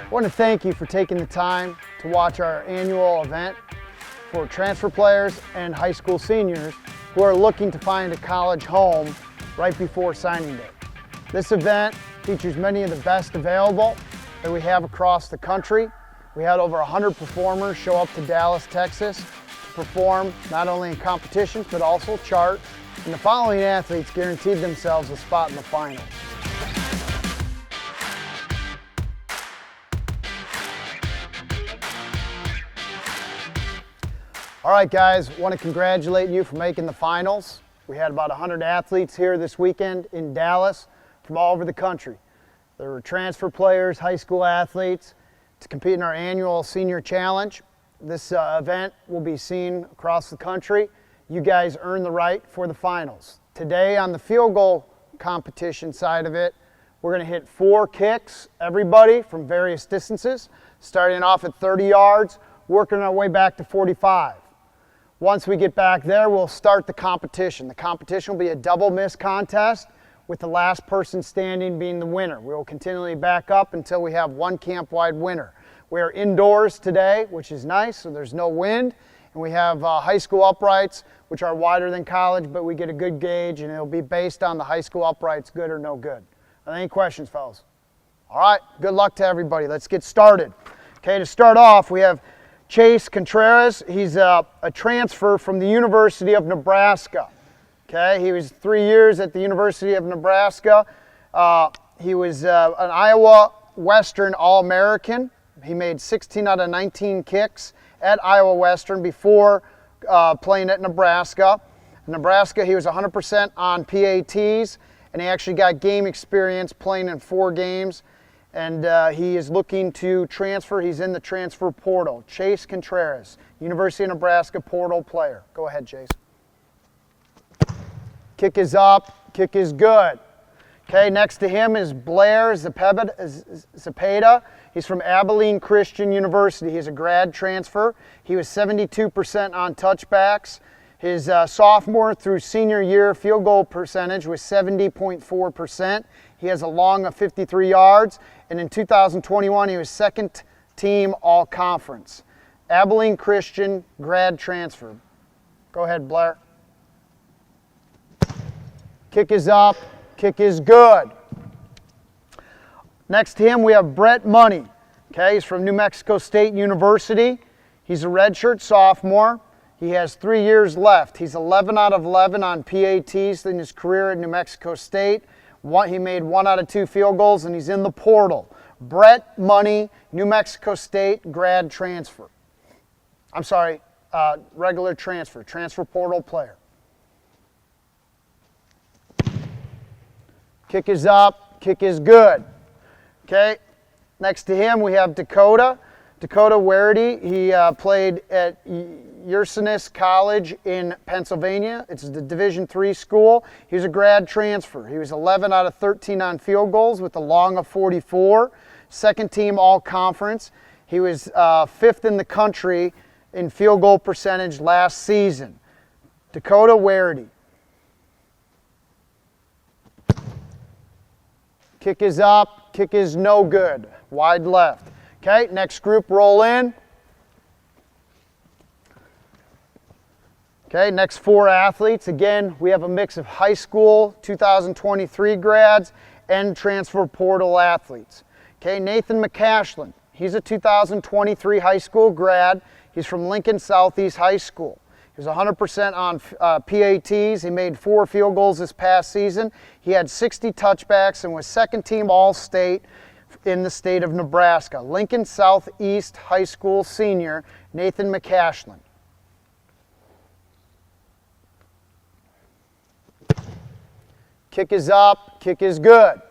I want to thank you for taking the time to watch our annual event for transfer players and high school seniors who are looking to find a college home right before signing day. This event features many of the best available that we have across the country. We had over 100 performers show up to Dallas, Texas to perform not only in competitions but also chart, and the following athletes guaranteed themselves a spot in the finals. All right, guys, want to congratulate you for making the finals. We had about 100 athletes here this weekend in Dallas from all over the country. There were transfer players, high school athletes to compete in our annual senior challenge. This event will be seen across the country. You guys earned the right for the finals. Today on the field goal competition side of it, we're going to hit 4 kicks, everybody from various distances, starting off at 30 yards, working our way back to 45. Once we get back there, we'll start the competition. The competition will be a double miss contest with the last person standing being the winner. We will continually back up until we have one camp-wide winner. We are indoors today, which is nice, so there's no wind. And we have high school uprights, which are wider than college, but we get a good gauge, and it'll be based on the high school uprights, good or no good. Any questions, fellas? All right, good luck to everybody. Let's get started. Okay, to start off, we have Chase Contreras. He's a transfer from the University of Nebraska. Okay, he was 3 years at the University of Nebraska. He was an Iowa Western All-American. He made 16 out of 19 kicks at Iowa Western before playing at Nebraska. In Nebraska, he was 100% on PATs, and he actually got game experience playing in 4 games. And he is looking to transfer. He's in the transfer portal. Chase Contreras, University of Nebraska portal player. Go ahead, Chase. Kick is up, kick is good. Okay, next to him is Blair Zepeda. He's from Abilene Christian University. He's a grad transfer. He was 72% on touchbacks. His sophomore through senior year field goal percentage was 70.4%. He has a long of 53 yards, and in 2021 he was second team all-conference. Abilene Christian grad transfer. Go ahead, Blair. Kick is up, kick is good. Next to him we have Bret Money. Okay, he's from New Mexico State University. He's a redshirt sophomore. He has 3 years left. He's 11 out of 11 on PATs in his career at New Mexico State. He made 1 out of 2 field goals, and he's in the portal. Bret Money, New Mexico State grad transfer. I'm sorry, regular transfer portal player. Kick is up, kick is good. Okay, next to him we have Dakota Werity. He played at Ursinus College in Pennsylvania. It's the Division III school. He was a grad transfer. He was 11 out of 13 on field goals with a long of 44. Second team all-conference. He was 5th in the country in field goal percentage last season. Dakota Werity. Kick is up, kick is no good. Wide left. Okay, next group roll in. Okay, next 4 athletes. Again, we have a mix of high school 2023 grads and transfer portal athletes. Okay, Nathan McCashlin. He's a 2023 high school grad. He's from Lincoln Southeast High School. He was 100% on PATs. He made 4 field goals this past season. He had 60 touchbacks and was second team All-State in the state of Nebraska. Lincoln Southeast High School senior, Nathan McCashlin. Kick is up, kick is good.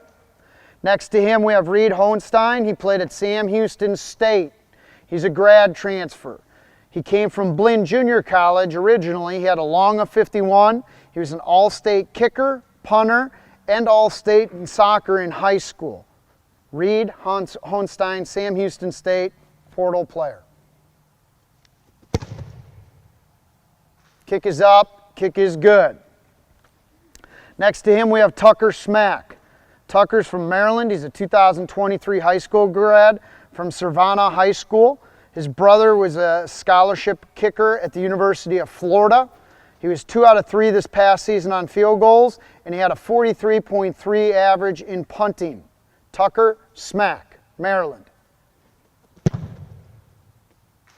Next to him we have Reed Hohenstein. He played at Sam Houston State. He's a grad transfer. He came from Blinn Junior College originally. He had a long of 51. He was an all-state kicker, punter, and all-state in soccer in high school. Reed Hohenstein, Sam Houston State, portal player. Kick is up, kick is good. Next to him we have Tucker Smack. Tucker's from Maryland. He's a 2023 high school grad, from Savannah High School. His brother was a scholarship kicker at the University of Florida. He was 2 out of 3 this past season on field goals, and he had a 43.3 average in punting. Tucker Smack, Maryland.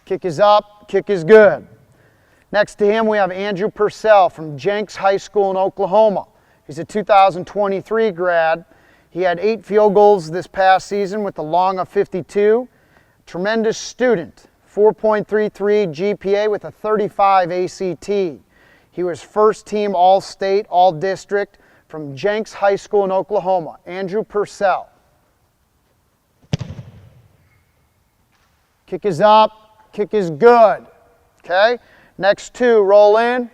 Kick is up, kick is good. Next to him we have Andrew Purcell from Jenks High School in Oklahoma. He's a 2023 grad. He had 8 field goals this past season with a long of 52. Tremendous student, 4.33 GPA with a 35 ACT. He was first team All-State, All-District from Jenks High School in Oklahoma. Andrew Purcell. Kick is up, kick is good. Okay, next 2 roll in.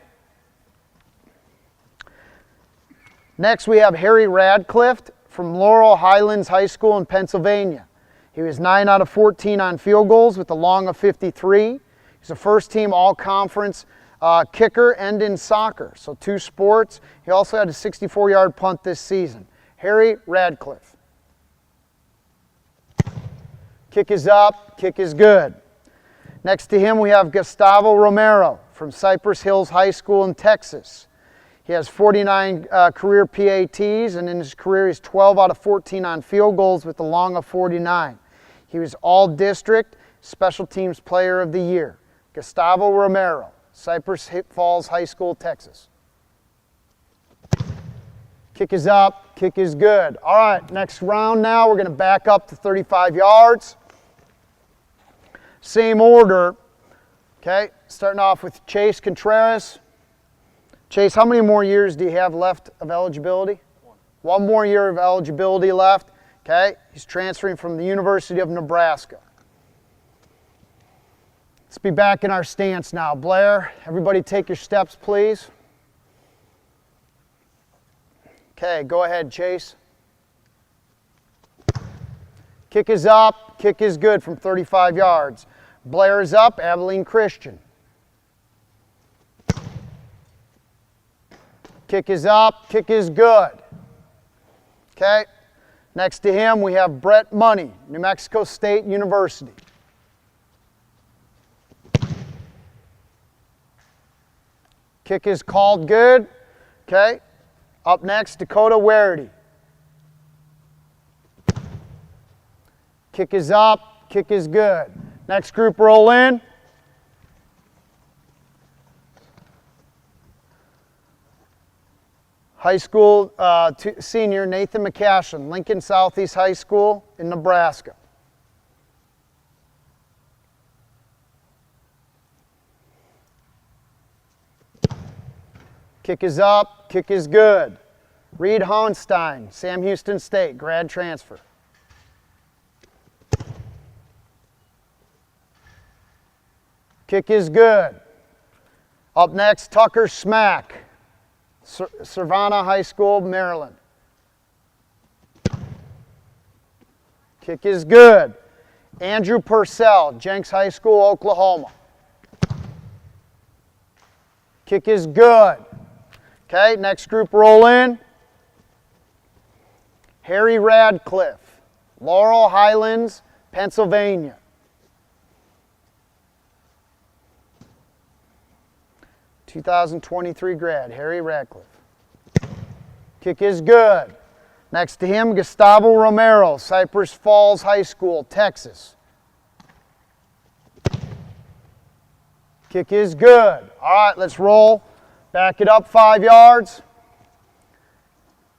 Next we have Harry Radcliffe from Laurel Highlands High School in Pennsylvania. He was 9 out of 14 on field goals with a long of 53. He's a first team all-conference kicker and in soccer, so 2 sports. He also had a 64-yard punt this season. Harry Radcliffe. Kick is up, kick is good. Next to him we have Gustavo Romero from Cypress Hills High School in Texas. He has 49 career PATs, and in his career he's 12 out of 14 on field goals with a long of 49. He was All-District Special Teams Player of the Year. Gustavo Romero, Cypress Falls High School, Texas. Kick is up, kick is good. All right, next round now, we're going to back up to 35 yards. Same order, okay? Starting off with Chase Contreras. Chase, how many more years do you have left of eligibility? 1 more year of eligibility left. Okay, he's transferring from the University of Nebraska. Let's be back in our stance now. Blair, everybody take your steps, please. Okay, go ahead, Chase. Kick is up, kick is good from 35 yards. Blair is up, Abilene Christian. Kick is up, kick is good. Okay, next to him we have Bret Money, New Mexico State University. Kick is called good. Okay, up next Dakota Werity. Kick is up, kick is good. Next group roll in. High school senior Nathan McCashin, Lincoln Southeast High School in Nebraska. Kick is up, kick is good. Reed Hohenstein, Sam Houston State, grad transfer. Kick is good. Up next, Tucker Smack, Savannah High School, Maryland. Kick is good. Andrew Purcell, Jenks High School, Oklahoma. Kick is good. Okay, next group roll in. Harry Radcliffe, Laurel Highlands, Pennsylvania. (2023) grad, Harry Radcliffe. Kick is good. Next to him, Gustavo Romero, Cypress Falls High School, Texas. Kick is good. All right, let's roll. Back it up 5 yards.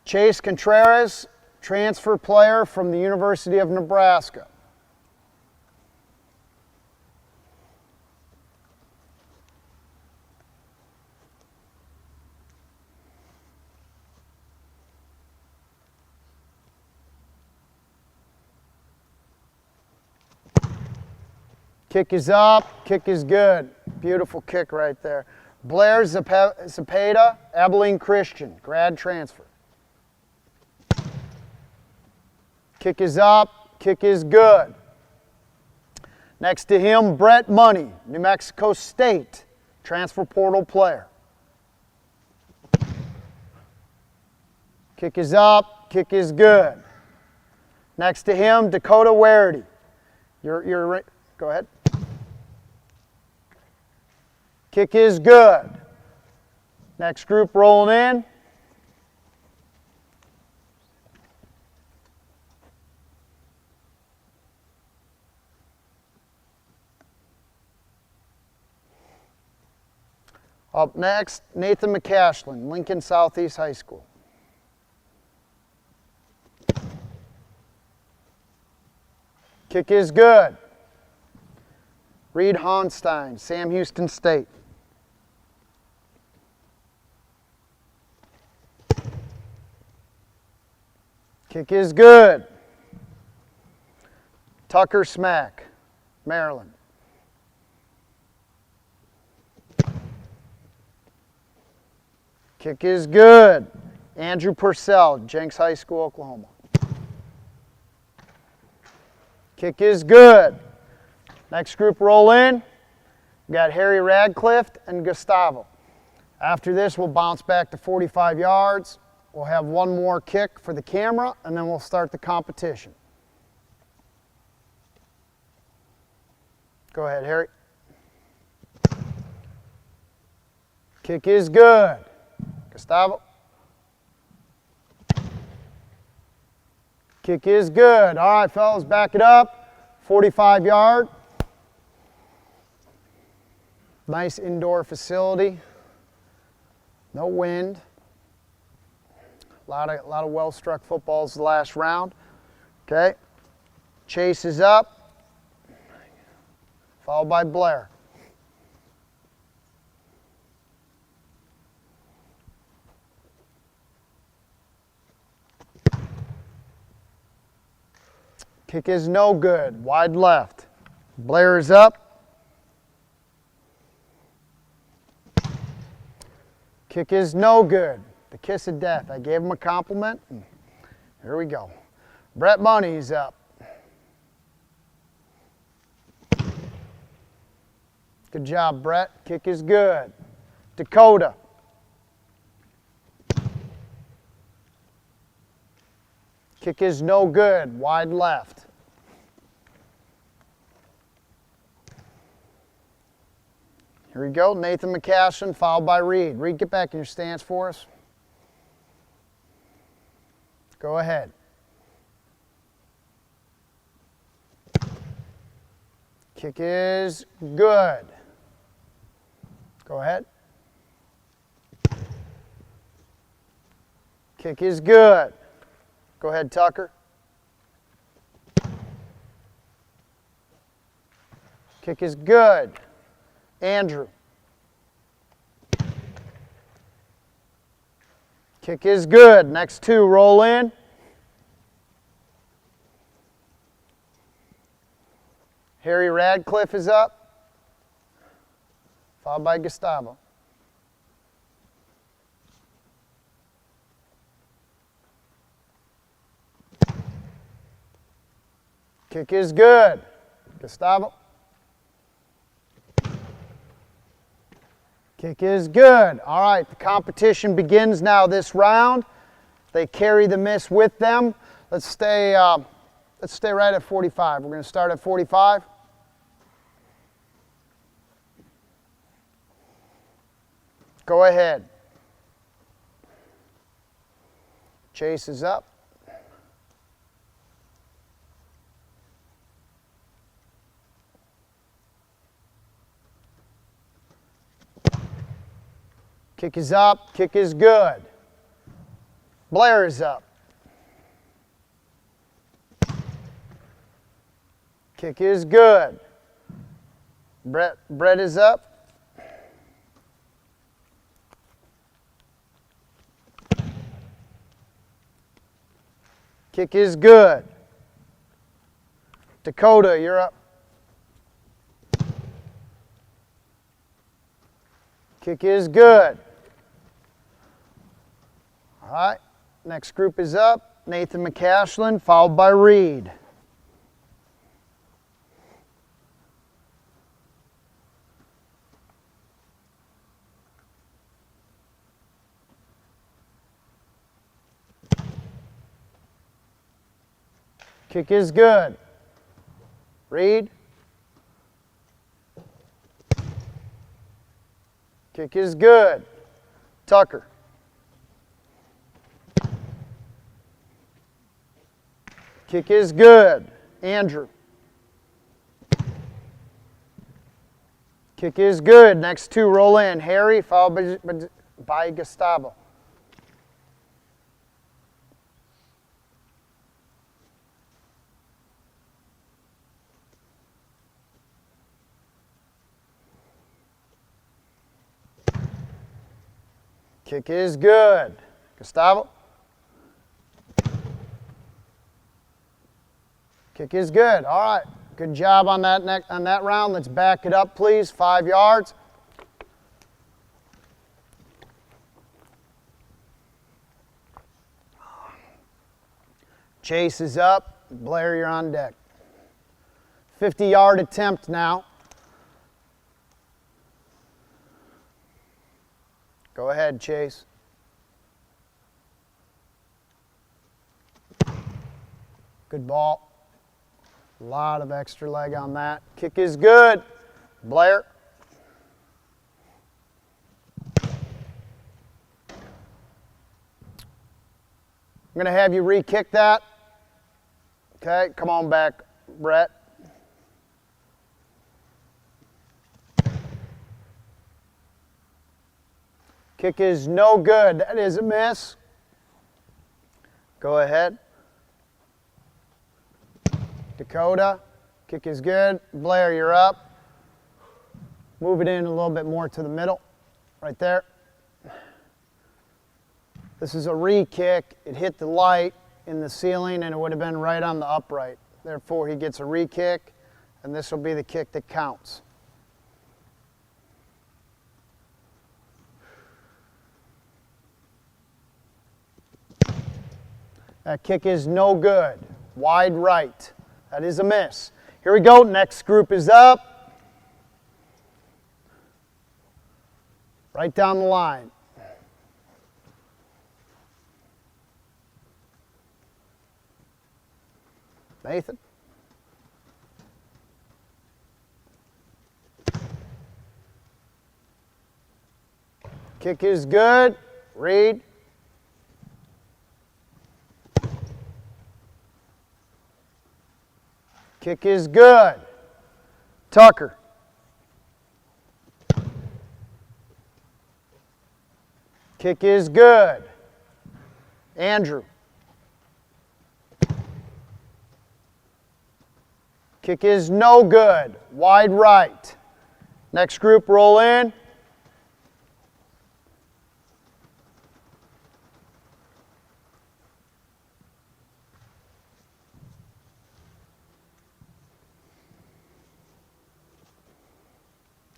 Chase Contreras, transfer player from the University of Nebraska. Kick is up, kick is good. Beautiful kick right there. Blair Zapata, Abilene Christian, grad transfer. Kick is up, kick is good. Next to him, Bret Money, New Mexico State, transfer portal player. Kick is up, kick is good. Next to him, Dakota Werity, You're right. Go ahead. Kick is good. Next group rolling in. Up next, Nathan McCashlin, Lincoln Southeast High School. Kick is good. Reed Honstein, Sam Houston State. Kick is good. Tucker Smack, Maryland. Kick is good. Andrew Purcell, Jenks High School, Oklahoma. Kick is good. Next group roll in. We got Harry Radcliffe and Gustavo. After this, we'll bounce back to 45 yards. We'll have one more kick for the camera, and then we'll start the competition. Go ahead, Harry. Kick is good. Gustavo. Kick is good. All right, fellas, back it up. 45 yard. Nice indoor facility. No wind. A lot of well-struck footballs the last round. Okay. Chase is up. Followed by Blair. Kick is no good. Wide left. Blair is up. Kick is no good. The kiss of death. I gave him a compliment. And here we go. Brett Money's up. Good job, Brett. Kick is good. Dakota. Kick is no good. Wide left. Here we go. Nathan McCashin followed by Reed. Reed, get back in your stance for us. Go ahead. Kick is good. Go ahead. Kick is good. Go ahead, Tucker. Kick is good. Andrew. Kick is good. Next two, roll in. Harry Radcliffe is up, followed by Gustavo. Kick is good. Gustavo. Kick is good. All right, the competition begins now this round. They carry the miss with them. Let's stay right at 45. We're going to start at 45. Go ahead. Chase is up. Kick is up. Kick is good. Blair is up. Kick is good. Brett is up. Kick is good. Dakota, you're up. Kick is good. All right, next group is up. Nathan McCashlin, followed by Reed. Kick is good. Reed. Kick is good. Tucker. Kick is good. Andrew. Kick is good. Next two roll in. Harry, followed by Gustavo. Kick is good. Gustavo. Kick is good. All right. Good job on that round. Let's back it up, please. 5 yards. Chase is up. Blair, you're on deck. 50-yard attempt now. Go ahead, Chase. Good ball. A lot of extra leg on that. Kick is good. Blair. I'm going to have you re-kick that. Okay, come on back, Brett. Kick is no good. That is a miss. Go ahead. Dakota, kick is good. Blair, you're up. Move it in a little bit more to the middle, right there. This is a re-kick. It hit the light in the ceiling and it would have been right on the upright. Therefore, he gets a re-kick, and this will be the kick that counts. That kick is no good. Wide right. That is a miss. Here we go. Next group is up. Right down the line. Nathan. Kick is good. Reed. Kick is good. Tucker. Kick is good. Andrew. Kick is no good. Wide right. Next group, roll in.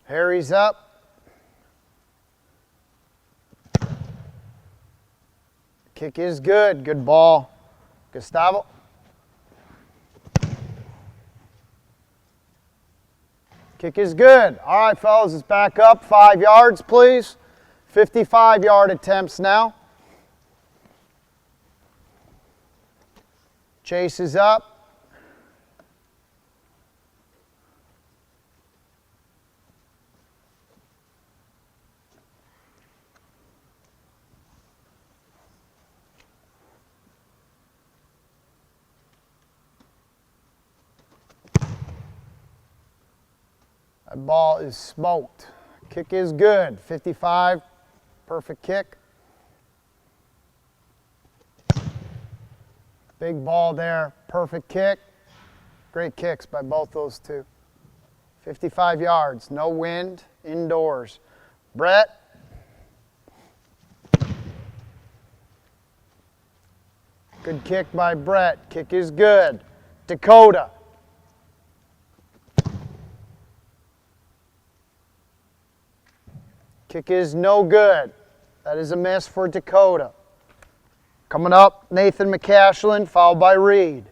Harry's up. Kick is good. Good ball. Gustavo. Kick is good. All right, fellas, let's back up 5 yards, please. 55-yard attempts now. Chase is up. That ball is smoked. Kick is good. 55, perfect kick. Big ball there, perfect kick. Great kicks by both those two. 55 yards, no wind, indoors. Brett. Good kick by Brett. Kick is good. Dakota. Kick is no good. That is a miss for Dakota. Coming up, Nathan McCashlin, followed by Reed.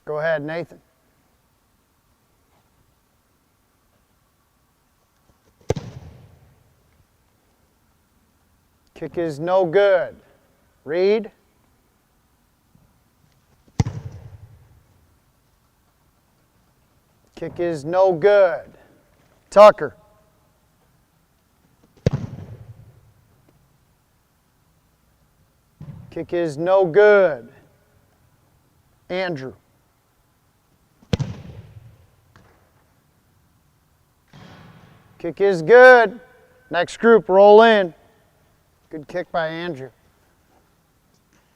Go ahead, Nathan. Kick is no good. Reed. Kick is no good. Tucker. Kick is no good. Andrew. Kick is good. Next group, roll in. Good kick by Andrew.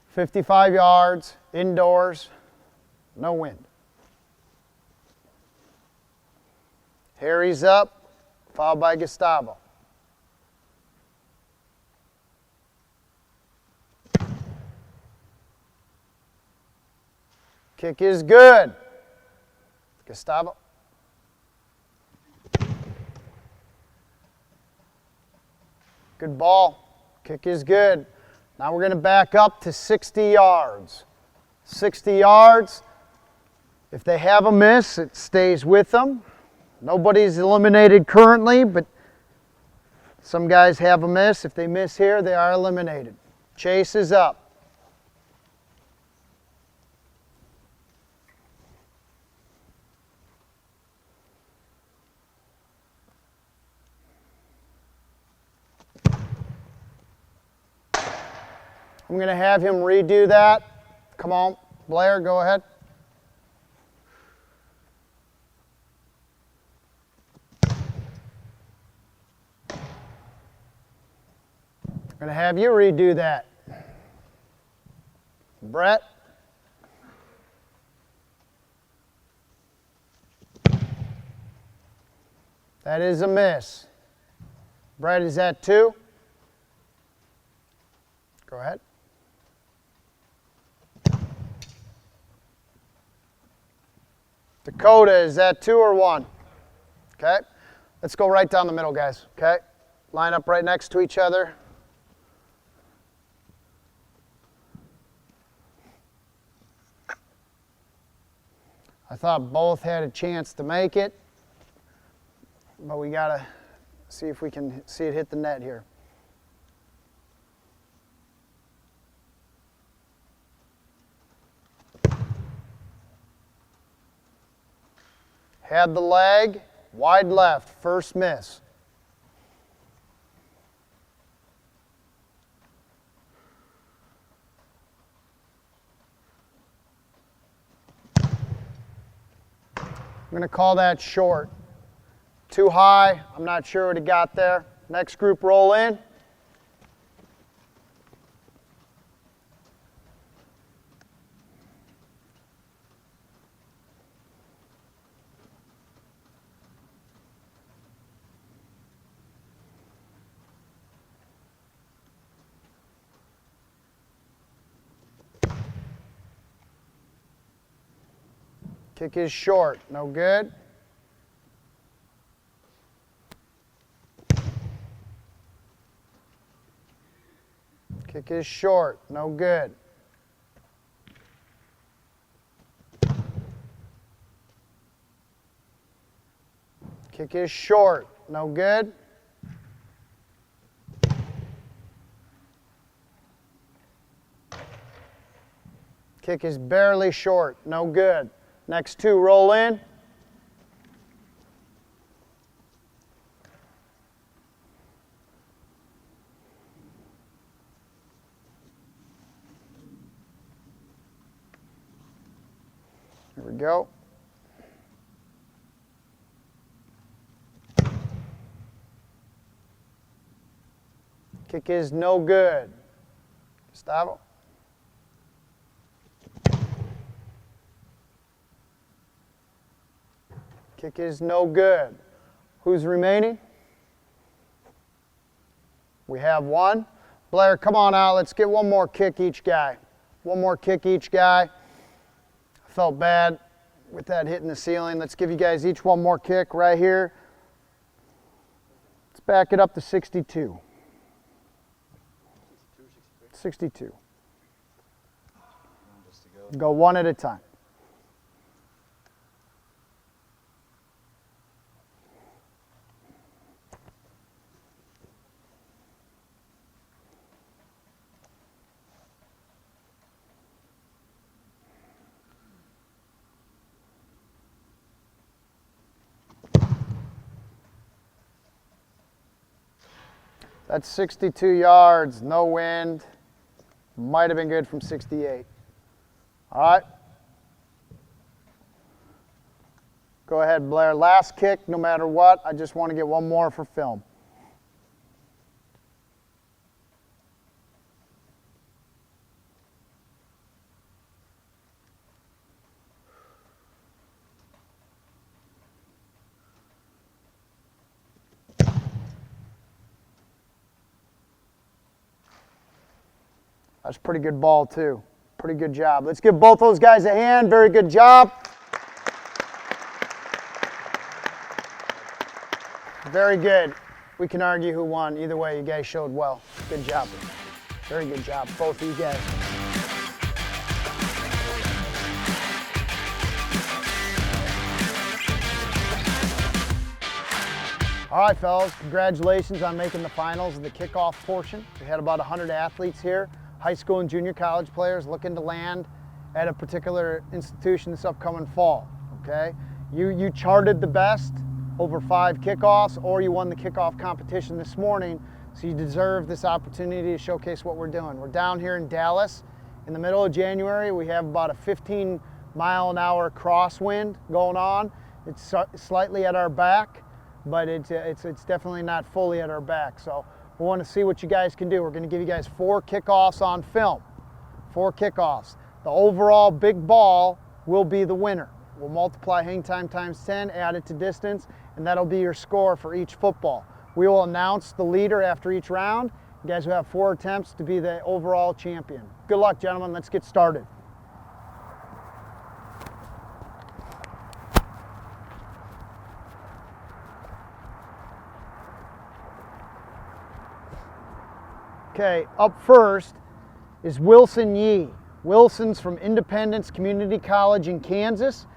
55 yards, indoors, no wind. Harry's up, followed by Gustavo. Kick is good. Gustavo. Good ball. Kick is good. Now we're going to back up to 60 yards. 60 yards. If they have a miss, it stays with them. Nobody's eliminated currently, but some guys have a miss. If they miss here, they are eliminated. Chase is up. I'm going to have him redo that. Come on, Blair, go ahead. I'm going to have you redo that. Bret. That is a miss. Bret, is that 2? Go ahead. Dakota, is that 2 or 1? Okay. Let's go right down the middle, guys. Okay. Line up right next to each other. I thought both had a chance to make it, but we got to see if we can see it hit the net here. Had the leg, wide left, first miss. I'm going to call that short. Too high, I'm not sure what he got there. Next group, roll in. Kick is short, no good. Kick is short, no good. Kick is short, no good. Kick is barely short, no good. Next 2, roll in. Here we go. Kick is no good. Gustavo. Kick is no good. Who's remaining? We have 1. Blair, come on out. Let's get one more kick each guy. One more kick each guy. I felt bad with that hitting the ceiling. Let's give you guys each one more kick right here. Let's back it up to 62. 62. Go one at a time. That's 62 yards, no wind. Might have been good from 68. All right. Go ahead, Blair. Last kick, no matter what. I just want to get one more for film. That's a pretty good ball, too. Pretty good job. Let's give both those guys a hand. Very good job. Very good. We can argue who won. Either way, you guys showed well. Good job. Very good job, both of you guys. All right, fellas, congratulations on making the finals of the kickoff portion. We had about 100 athletes here, high school and junior college players looking to land at a particular institution this upcoming fall, okay? You charted the best over 5 kickoffs, or you won the kickoff competition this morning, so you deserve this opportunity to showcase what we're doing. We're down here in Dallas in the middle of January. We have about a 15-mile-an-hour crosswind going on. It's slightly at our back, but it's definitely not fully at our back. So we want to see what you guys can do. We're going to give you guys 4 kickoffs on film. 4 kickoffs. The overall big ball will be the winner. We'll multiply hang time times 10, add it to distance, and that'll be your score for each football. We will announce the leader after each round. You guys will have 4 attempts to be the overall champion. Good luck, gentlemen. Let's get started. Okay, up first is Wilson Yee. Wilson's from Independence Community College in Kansas.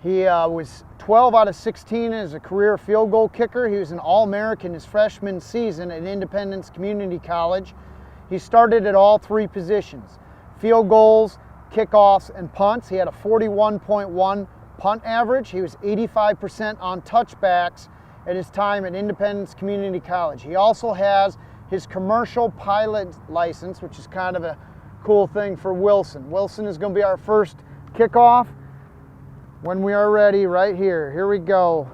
He was 12 out of 16 as a career field goal kicker. He was an All-American his freshman season at Independence Community College. He started at all 3 positions, field goals, kickoffs, and punts. He had a 41.1 punt average. He was 85% on touchbacks at his time at Independence Community College. He also has his commercial pilot license, which is kind of a cool thing for Wilson. Wilson is going to be our first kickoff. When we are ready, right here. Here we go.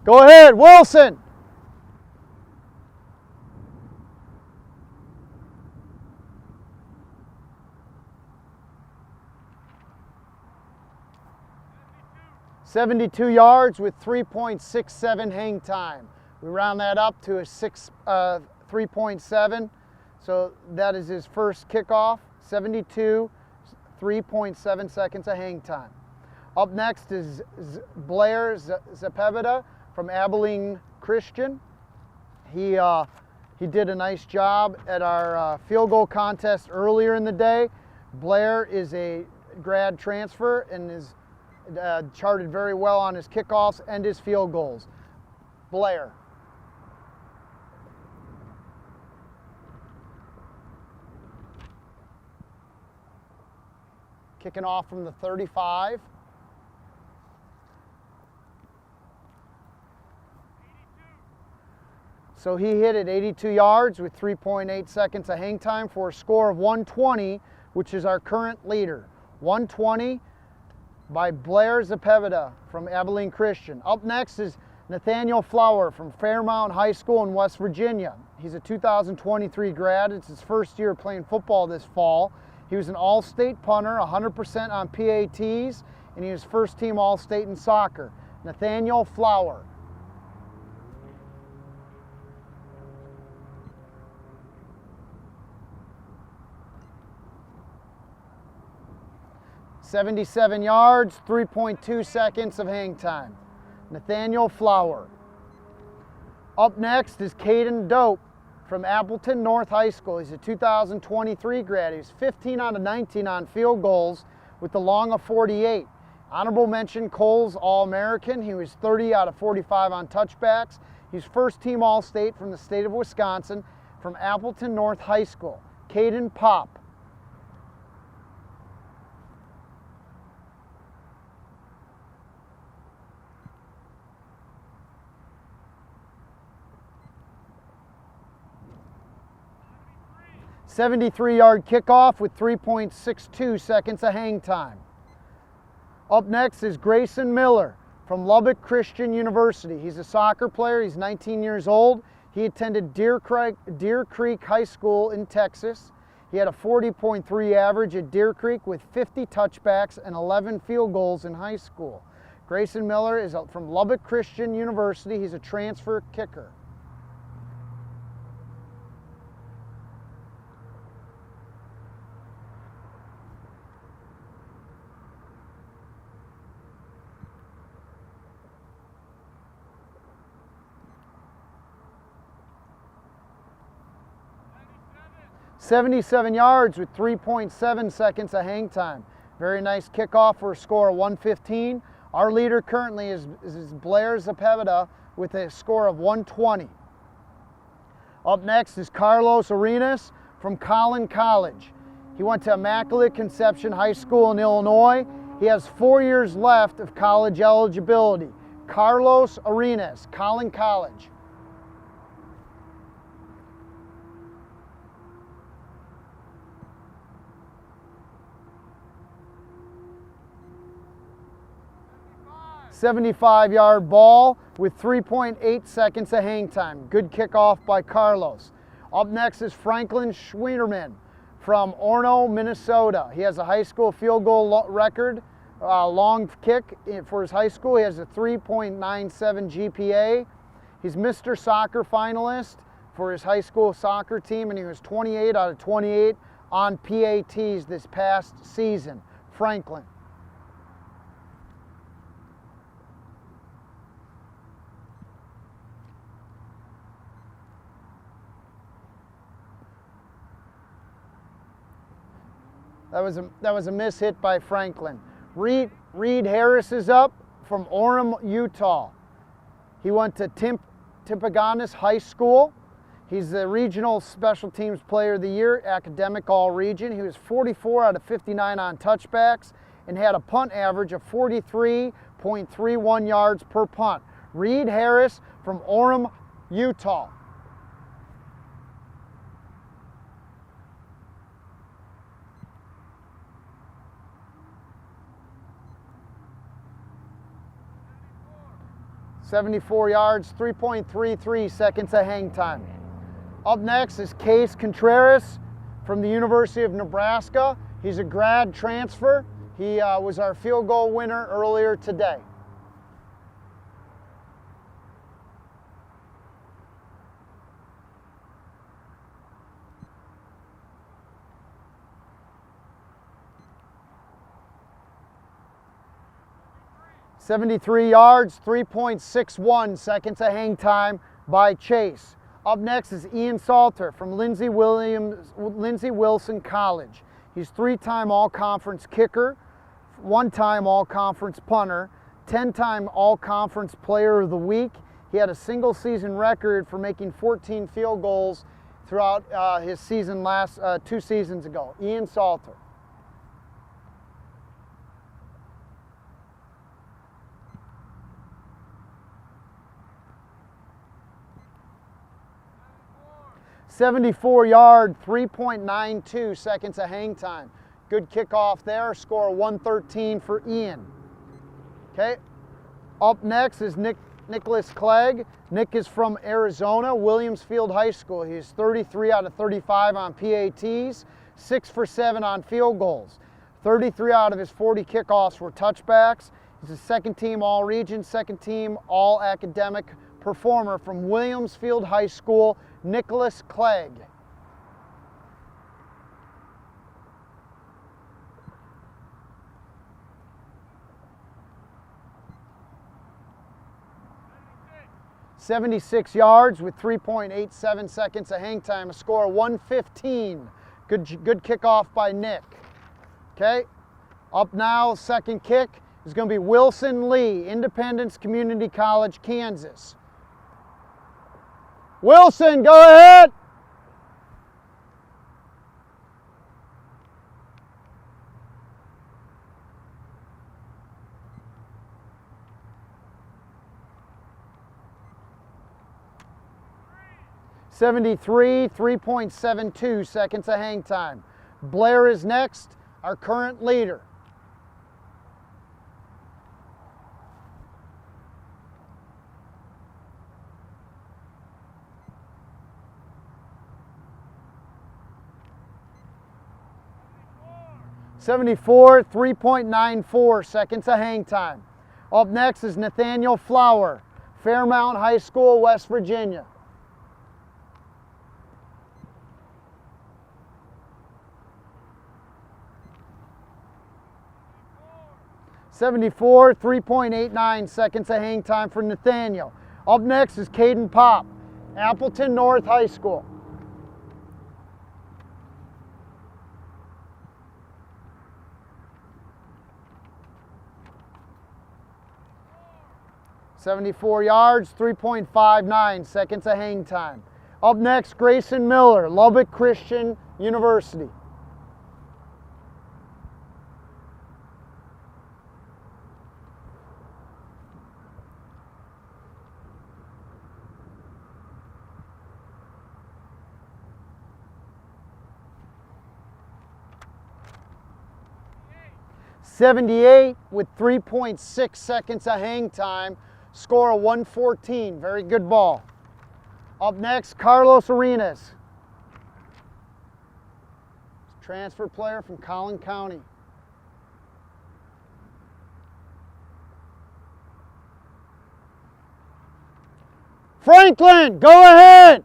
Go ahead, Wilson. "72 yards with 3.67 hang time. We round that up to a 3.7. So that is his first kickoff. 72. 3.7 seconds of hang time. Up next is Blair Zepeveda from Abilene Christian. He did a nice job at our field goal contest earlier in the day. Blair is a grad transfer and is charted very well on his kickoffs and his field goals. Blair. Kicking off from the 35. So he hit it 82 yards with 3.8 seconds of hang time for a score of 120, which is our current leader. 120 by Blair Zepeveda from Abilene Christian. Up next is Nathaniel Flower from Fairmount High School in West Virginia. He's a 2023 grad. It's his first year playing football this fall. He was an all-state punter, 100% on PATs, and he was first-team all-state in soccer. Nathaniel Flower. "77 yards, 3.2 seconds of hang time. Nathaniel Flower. Up next is Caden Dope from Appleton North High School. He's a 2023 grad. He's 15 out of 19 on field goals with the long of 48. Honorable mention, Kohl's All-American. He was 30 out of 45 on touchbacks. He's first-team All-State from the state of Wisconsin from Appleton North High School. Caden Pop. 73-yard kickoff with 3.62 seconds of hang time. Up next is Grayson Miller from Lubbock Christian University. He's a soccer player. He's 19 years old. He attended Deer Creek High School in Texas. He had a 40.3 average at Deer Creek with 50 touchbacks and 11 field goals in high school. Grayson Miller is from Lubbock Christian University. He's a transfer kicker. .77 yards with 3.7 seconds of hang time. Very nice kickoff for a score of 115. Our leader currently is Blair Zepeda with a score of 120. Up next is Carlos Arenas from Collin College. He went to Immaculate Conception High School in Illinois. He has 4 years left of college eligibility. Carlos Arenas, Collin College. .75-yard ball with 3.8 seconds of hang time. Good kickoff by Carlos. Up next is Franklin Schwienerman from Orono, Minnesota. He has a high school field goal record, long kick for his high school. He has a 3.97 GPA. He's Mr. Soccer finalist for his high school soccer team, and he was 28 out of 28 on PATs this past season. Franklin. That was a miss hit by Franklin. Reed Harris is up from Orem, Utah. He went to Timpanogos High School. He's the Regional Special Teams Player of the Year, Academic All-Region. He was 44 out of 59 on touchbacks and had a punt average of 43.31 yards per punt. Reed Harris from Orem, Utah. .74 yards, 3.33 seconds of hang time. Up next is Case Contreras from the University of Nebraska. He's a grad transfer. He was our field goal winner earlier today. .73 yards, 3.61 seconds of hang time by Chase. Up next is Ian Salter from Lindsey Wilson College. He's 3-time All-Conference kicker, 1-time All-Conference punter, 10-time All-Conference Player of the Week. He had a single season record for making 14 field goals throughout his season 2 seasons ago. Ian Salter. .74 yard, 3.92 seconds of hang time. Good kickoff there, score 113 for Ian. Okay, up next is Nicholas Clegg. Nick is from Arizona, Williams Field High School. He's 33 out of 35 on PATs, 6 for 7 on field goals. 33 out of his 40 kickoffs were touchbacks. He's a second-team All-Region, second-team All-Academic performer from Williams Field High School, Nicholas Clegg. .76 yards with 3.87 seconds of hang time, a score of 115. Good kickoff by Nick. Okay, up now, second kick is going to be Wilson Lee, Independence Community College, Kansas. Wilson, go ahead. 73, 3.72 seconds of hang time. Blair is next, our current leader. .74, 3.94 seconds of hang time. Up next is Nathaniel Flower, Fairmount High School, West Virginia. .74, 3.89 seconds of hang time for Nathaniel. Up next is Caden Pop, Appleton North High School. .74 yards, 3.59 seconds of hang time. Up next, Grayson Miller, Lubbock Christian University. .78 with 3.6 seconds of hang time. Score of 114. Very good ball. Up next, Carlos Arenas, transfer player from Collin County. Franklin, go ahead.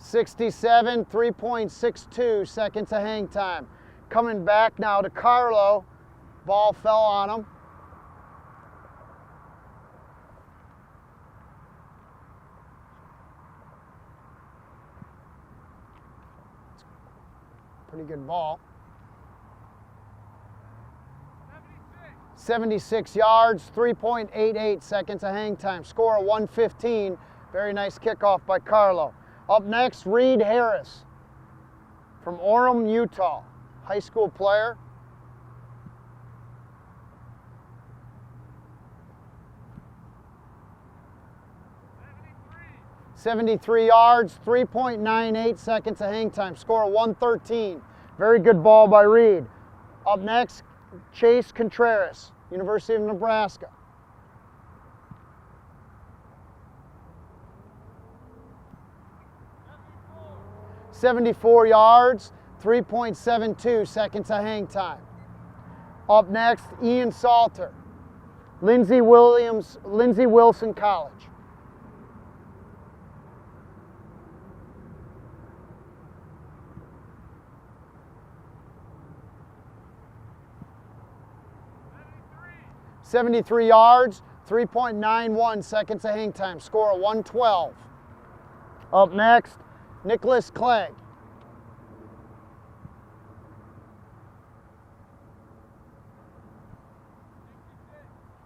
.67, 3.62 seconds of hang time. Coming back now to Carlo. Ball fell on him. Pretty good ball. 76 yards, 3.88 seconds of hang time. Score of 115. Very nice kickoff by Carlo. Up next, Reed Harris from Orem, Utah, high school player. .73 yards, 3.98 seconds of hang time. Score of 113. Very good ball by Reed. Up next, Chase Contreras, University of Nebraska. .74 yards, 3.72 seconds of hang time. Up next, Ian Salter, Lindsey Wilson College. .73 yards, 3.91 seconds of hang time. Score of 112. Up next, Nicholas Clegg.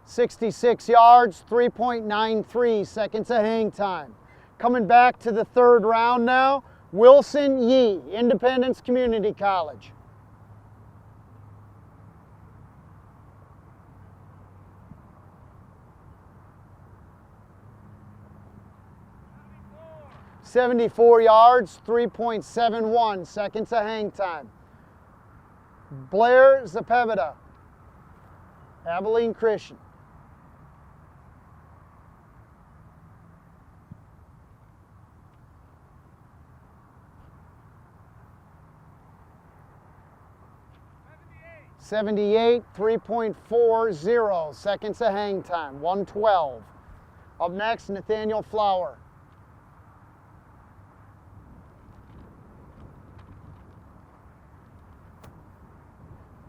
.66 yards, 3.93 seconds of hang time. Coming back to the third round now, Wilson Yee, Independence Community College. .74 yards, 3.71 seconds of hang time. Blair Zepeveda, Abilene Christian. .78, 3.40 seconds of hang time, 112. Up next, Nathaniel Flower.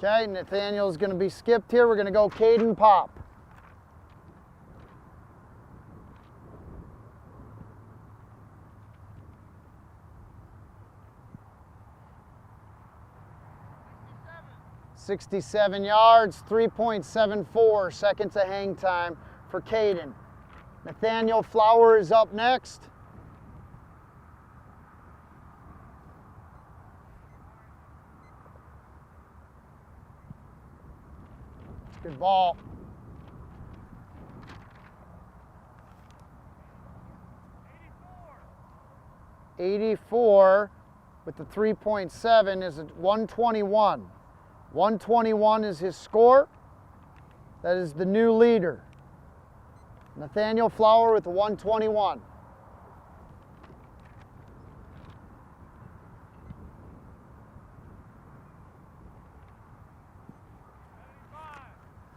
Okay, Nathaniel's going to be skipped here. We're going to go Caden Pop. 67 yards, 3.74 seconds of hang time for Caden. Nathaniel Flower is up next. Good ball. 84 with the 3.7 is at 121. 121 is his score. That is the new leader. Nathaniel Flower with the 121.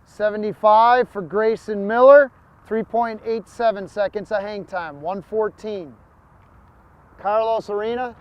$75 for Grayson Miller, 3.87 seconds of hang time, 114. Carlos Arena.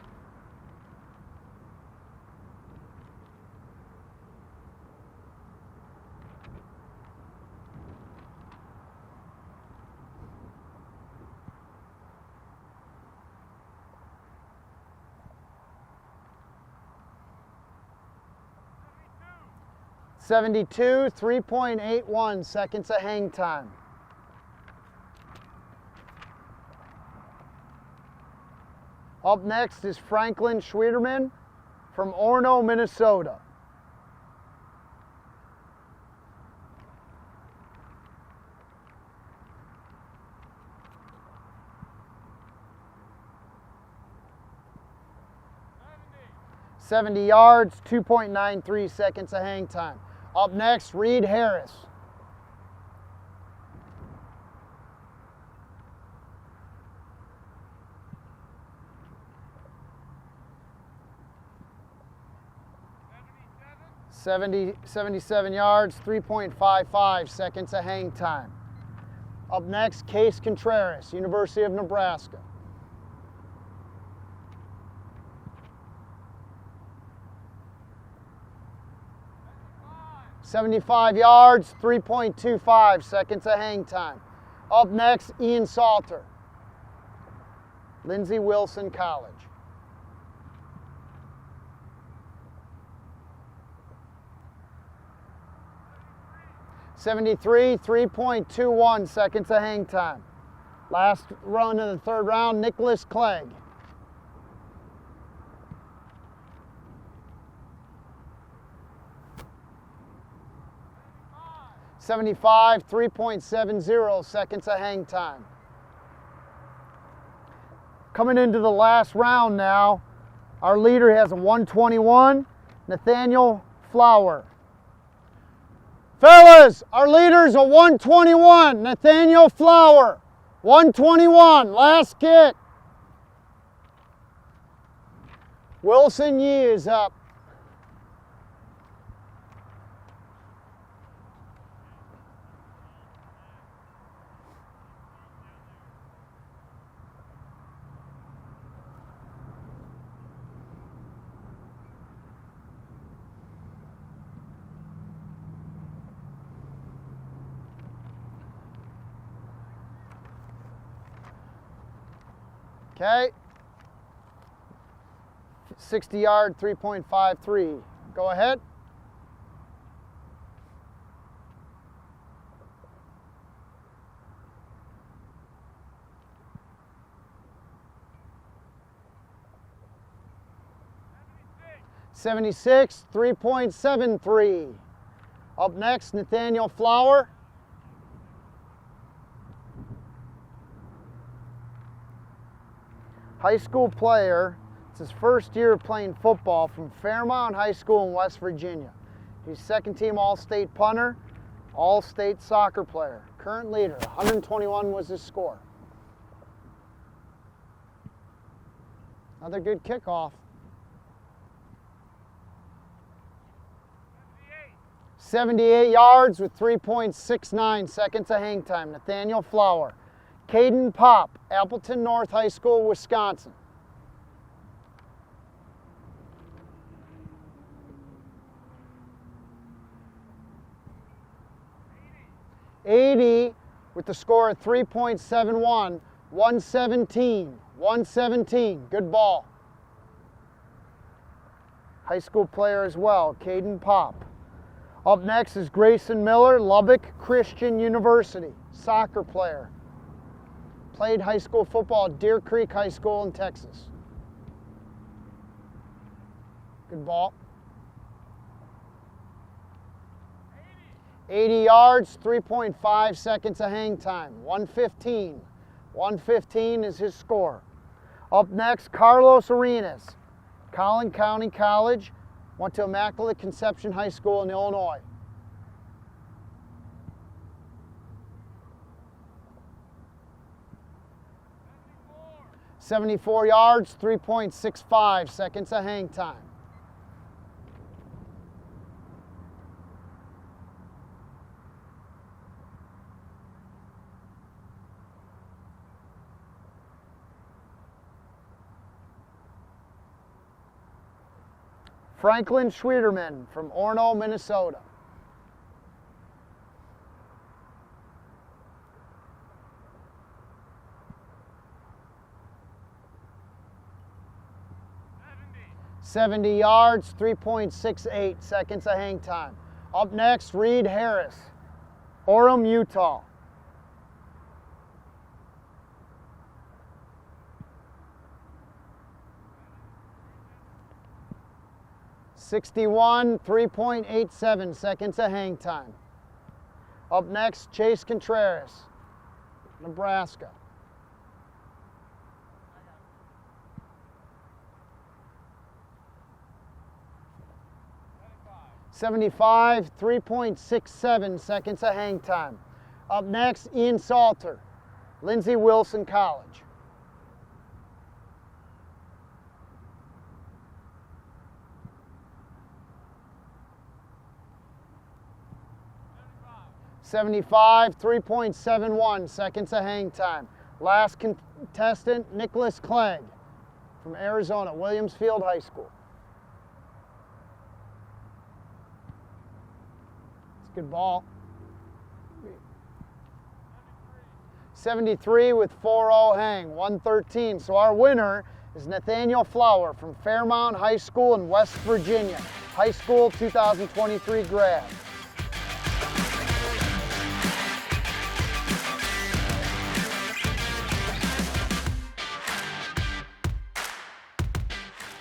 $72, 3.81 seconds of hang time. Up next is Franklin Schwederman from Orono, Minnesota. $70 yards, 2.93 seconds of hang time. Up next, Reed Harris. $77 yards, 3.55 seconds of hang time. Up next, Case Contreras, University of Nebraska. $75 yards, 3.25 seconds of hang time. Up next, Ian Salter, Lindsey Wilson College. $73, 3.21 seconds of hang time. Last run of the third round, Nicholas Clegg. $75, 3.70 seconds of hang time. Coming into the last round now, our leader has a 121, Nathaniel Flower. Fellas, our leader's a 121, Nathaniel Flower. 121, last kick. Wilson Yee is up. Okay, 60 yard, 3.53. Go ahead. $76, 3.73. Up next, Nathaniel Flower. High school player. It's his first year of playing football from Fairmount High School in West Virginia. He's second team All-State punter, All-State soccer player. Current leader, 121 was his score. Another good kickoff. 78 yards with 3.69 seconds of hang time. Nathaniel Flower. Caden Pop, Appleton North High School, Wisconsin. $80 with the score of 3.71, 117, 117, good ball. High school player as well, Caden Pop. Up next is Grayson Miller, Lubbock Christian University, soccer player. Played high school football at Deer Creek High School in Texas. Good ball. 80 yards, 3.5 seconds of hang time, 115. 115 is his score. Up next, Carlos Arenas, Collin County College, went to Immaculate Conception High School in Illinois. .74 yards, 3.65 seconds of hang time. Franklin Schwederman from Orono, Minnesota. .70 yards, 3.68 seconds of hang time. Up next, Reed Harris, Orem, Utah. .61, 3.87 seconds of hang time. Up next, Chase Contreras, Nebraska. .75, 3.67 seconds of hang time. Up next, Ian Salter, Lindsey Wilson College. .75, 3.71 seconds of hang time. Last contestant, Nicholas Clegg from Arizona, Williams Field High School. It's a good ball. 73 with 4-0 hang, 113. So our winner is Nathaniel Flower from Fairmount High School in West Virginia. High school 2023 grad.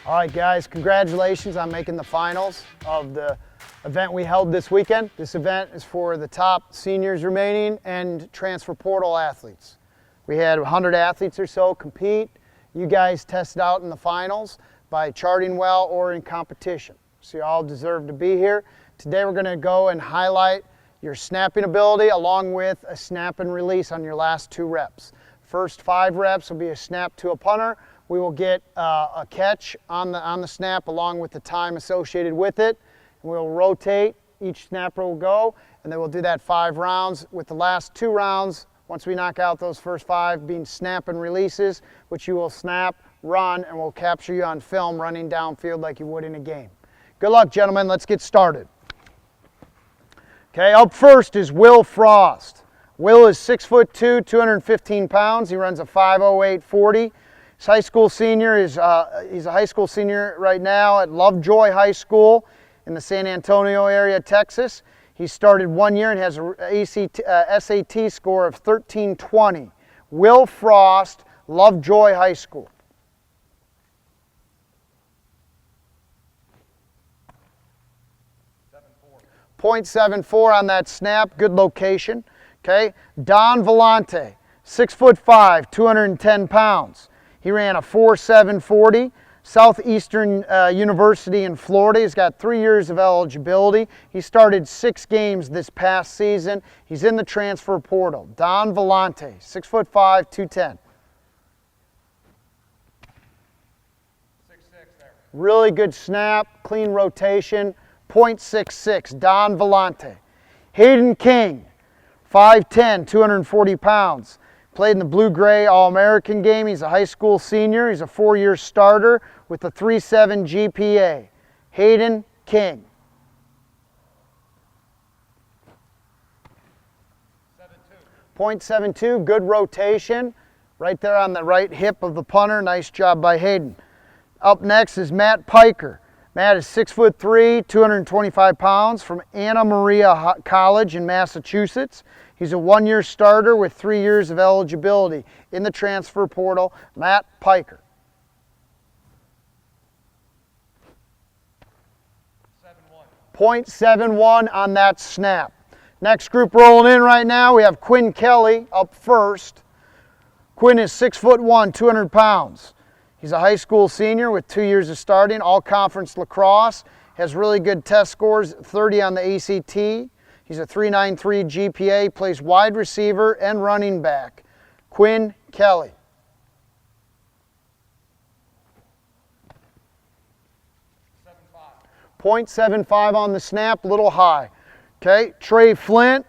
All right, guys, congratulations on making the finals of the event we held this weekend. This event is for the top seniors remaining and transfer portal athletes. We had 100 athletes or so compete. You guys tested out in the finals by charting well or in competition. So you all deserve to be here. Today we're going to go and highlight your snapping ability along with a snap and release on your last 2 reps. First 5 reps will be a snap to a punter. We will get a catch on the snap along with the time associated with it. And we'll rotate, each snapper will go, and then we'll do that 5 rounds with the last 2 rounds, once we knock out those first 5, being snap and releases, which you will snap, run, and we'll capture you on film running downfield like you would in a game. Good luck, gentlemen. Let's get started. Okay, up first is Will Frost. Will is 6'2", 215 pounds. He runs a 5:08 40. He's high school senior. He's a high school senior right now at Lovejoy High School in the San Antonio area, Texas. He started 1 year and has a SAT score of 1320. Will Frost, Lovejoy High School. .74 on that snap, good location. Okay, Don Vellante, 6'5", 210 pounds. He ran a 4.7 40. Southeastern University in Florida. He's got 3 years of eligibility. He started 6 games this past season. He's in the transfer portal. Don Vellante, 6'5", 210. 6'6" there. Really good snap, clean rotation. .66, Don Vellante. Hayden King, 5'10", 240 pounds. Played in the Blue-Gray All-American game. He's a high school senior. He's a 4-year starter with a 3.7 GPA. Hayden King. 0.72, good rotation. Right there on the right hip of the punter. Nice job by Hayden. Up next is Matt Piker. Matt is 6'3", 225 pounds from Anna Maria College in Massachusetts. He's a one-year starter with 3 years of eligibility in the transfer portal. Matt Piker. 0.71 on that snap. Next group rolling in right now, we have Quinn Kelly up first. Quinn is 6'1", 200 pounds. He's a high school senior with 2 years of starting, all-conference lacrosse. Has really good test scores, 30 on the ACT. He's a 3.93 GPA, plays wide receiver and running back. Quinn Kelly. 0.75 on the snap, a little high. Okay, Trey Flint,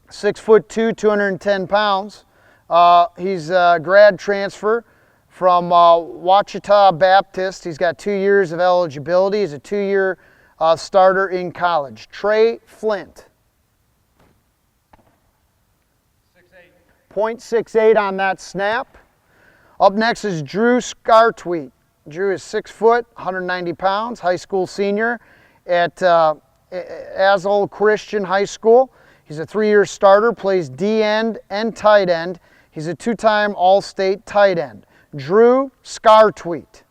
6'2", 210 pounds. He's a grad transfer from Ouachita Baptist. He's got 2 years of eligibility. He's a 2-year starter in college. Trey Flint. 0.68 on that snap. Up next is Drew Scartweet. Drew is 6 foot, 190 pounds, high school senior at Azle Christian High School. He's a 3-year starter, plays D-end and tight end. He's a 2-time All-State tight end. Drew Scartweet.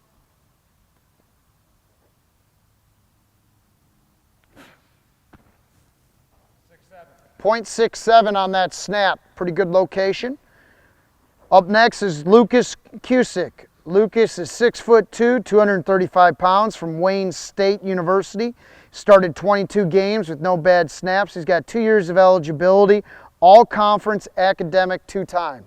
0.67 on that snap, pretty good location. Up next is Lucas Cusick. Lucas is 6'2", 235 pounds from Wayne State University. Started 22 games with no bad snaps. He's got 2 years of eligibility, all-conference academic 2-time.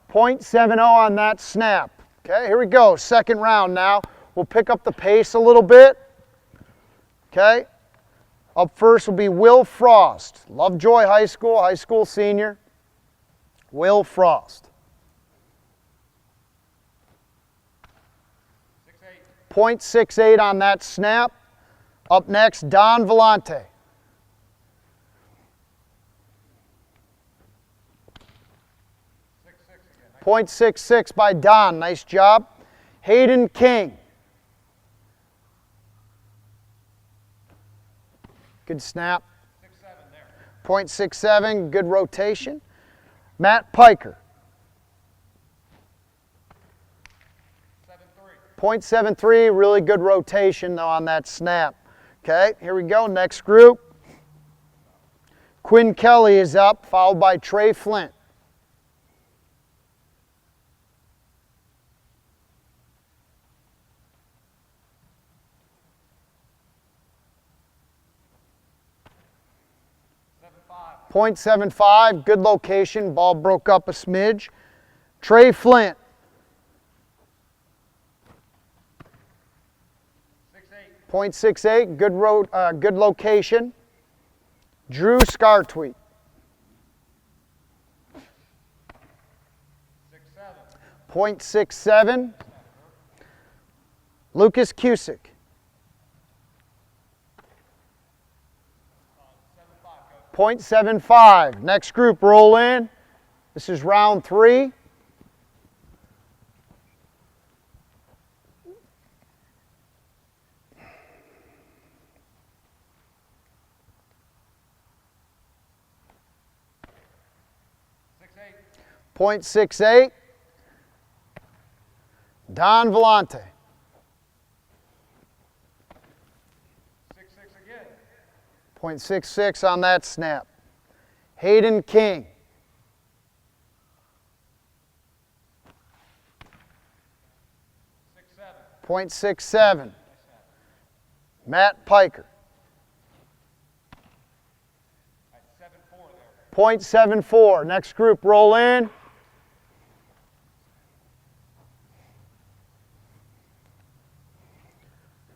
0.70 on that snap. Okay, here we go, second round now. We'll pick up the pace a little bit. Okay, up first will be Will Frost, Lovejoy High school senior. Will Frost. 0.68 on that snap. Up next, Don Vellante. 0.66 by Don, nice job. Hayden King. Good snap. 0.67, good rotation. Matt Piker. 0.73, really good rotation though on that snap. Okay, here we go, next group. Quinn Kelly is up, followed by Trey Flint. 0.75, good location, ball broke up a smidge. Trey Flint. 0.68, good location. Drew Scartweet. 0.67. Lucas Cusick. 0.75. Next group, roll in. This is round 3. .68. Don Vellante. 0.66 on that snap. Hayden King. 0.67. Matt Piker. 0.74. Next group, roll in.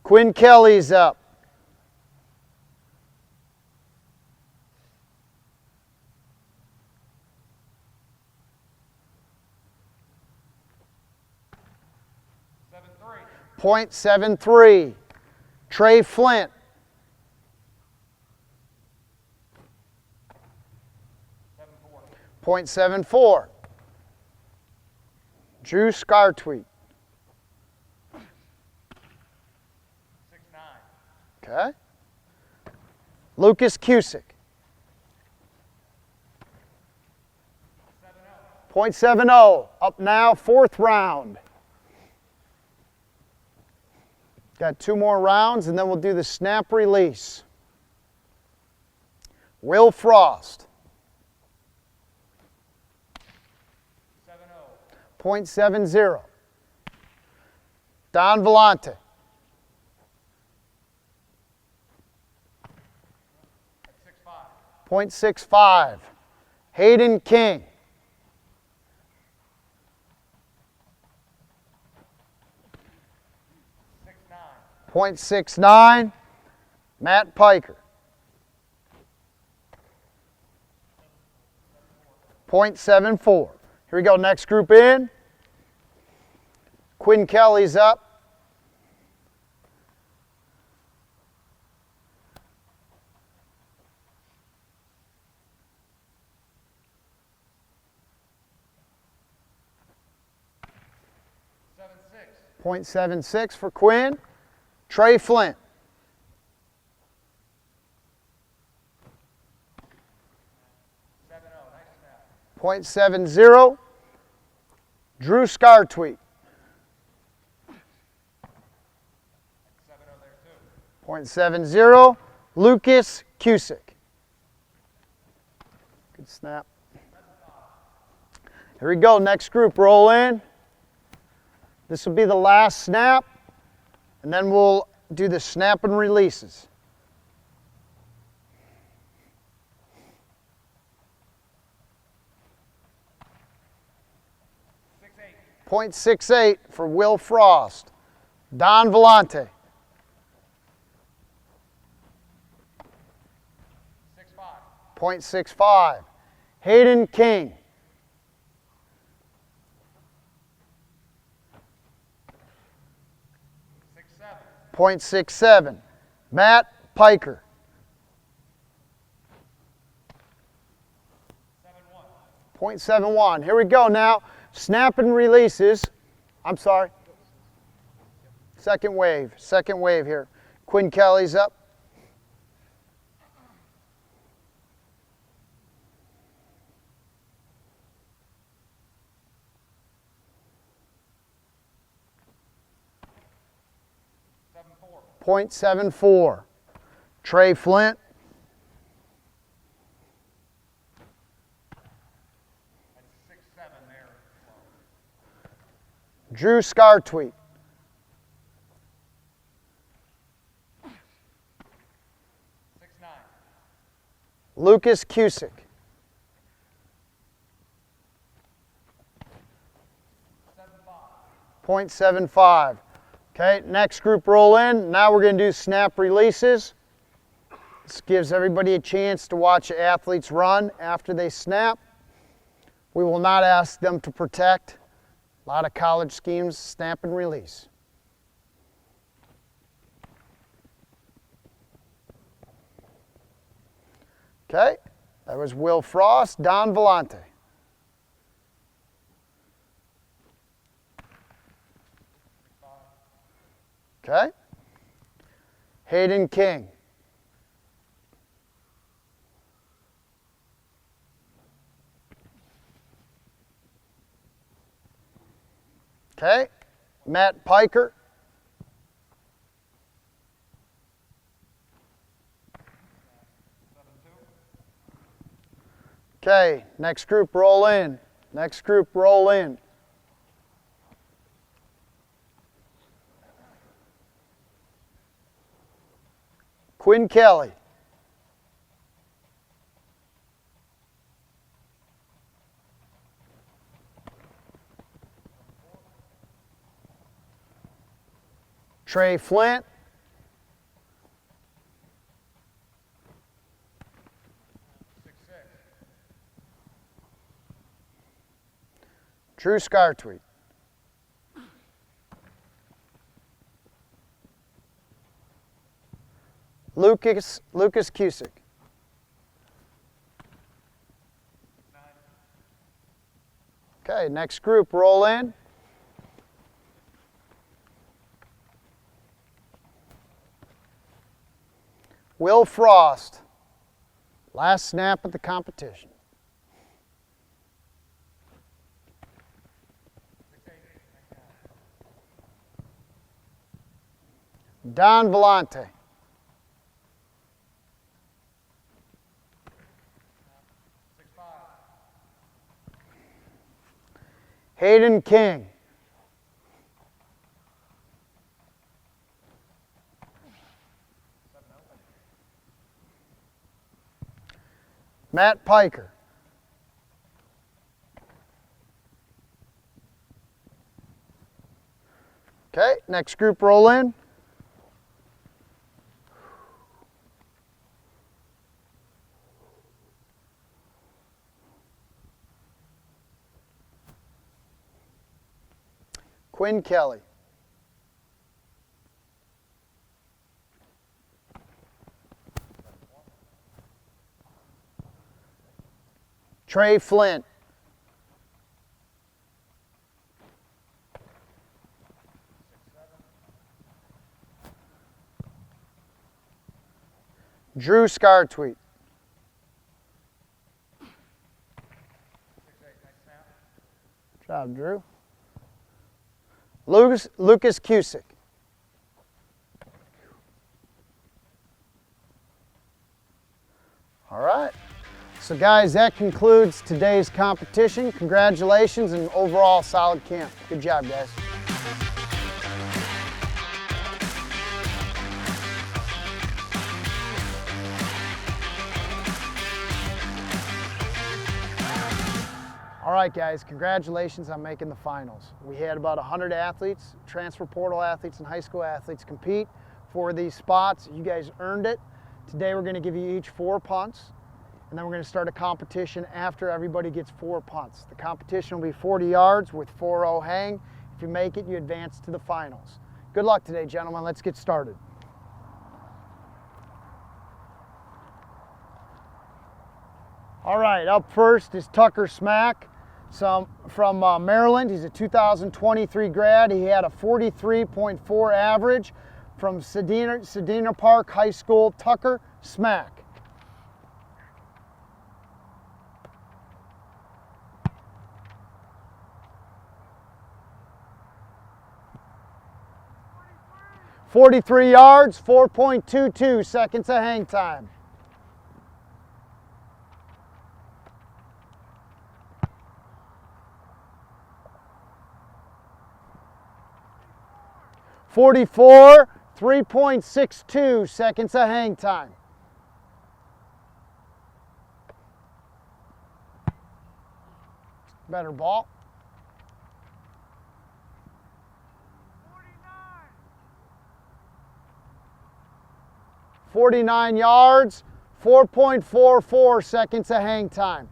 Quinn Kelly's up. 0.73. Trey Flint. 0.74. Drew Scartweet. Okay. Lucas Cusick. 0.70. Up now, fourth round. Got 2 more rounds, and then we'll do the snap release. Will Frost. 0.70. Don Vellante. 0.65. Hayden King. 0.69. Matt Piker. 0.74. Here we go, next group in. Quinn Kelly's up. .76 for Quinn. Trey Flint. 0.70. Drew Scartweet. 0.70. Lucas Cusick. Good snap. Here we go, next group, roll in. This will be the last snap, and then we'll do the snap and releases. 0.68 for Will Frost. Don Vellante. 0.65. Hayden King. 0.67. Matt Piker. 0.71. Here we go now. Snap and releases. I'm sorry. Second wave here. Quinn Kelly's up. .74. Trey Flint. Drew Scartweet. 6.9. Lucas Cusick. 0.75. Okay, next group roll in. Now we're going to do snap releases. This gives everybody a chance to watch the athletes run after they snap. We will not ask them to protect. A lot of college schemes, snap and release. Okay, that was Will Frost, Don Vellante. Okay, Hayden King. Okay, Matt Piker. Okay, next group roll in. Next group roll in. Quinn Kelly. Trey Flint. Drew Scartweet. Lucas Cusick. Okay, next group, roll in. Will Frost. Last snap of the competition. Don Vellante. Hayden King. Matt Piker. Okay, next group roll in. Quinn Kelly. Trey Flint. Drew Scartweet. Good job, Drew. Lucas Cusick. All right. So guys, that concludes today's competition. Congratulations and overall solid camp. Good job, guys. All right, guys, congratulations on making the finals. We had about 100 athletes, transfer portal athletes and high school athletes compete for these spots. You guys earned it. Today we're going to give you each 4 punts, and then we're going to start a competition after everybody gets 4 punts. The competition will be 40 yards with 4-0 hang. If you make it, you advance to the finals. Good luck today, gentlemen. Let's get started. All right, up first is Tucker Smack. From Maryland. He's a 2023 grad. He had a 43.4 average from Sedina Park High School. Tucker Smack. .43 yards, 4.22 seconds of hang time. .44, 3.62 seconds of hang time. Better ball. 49 yards, 4.44 seconds of hang time.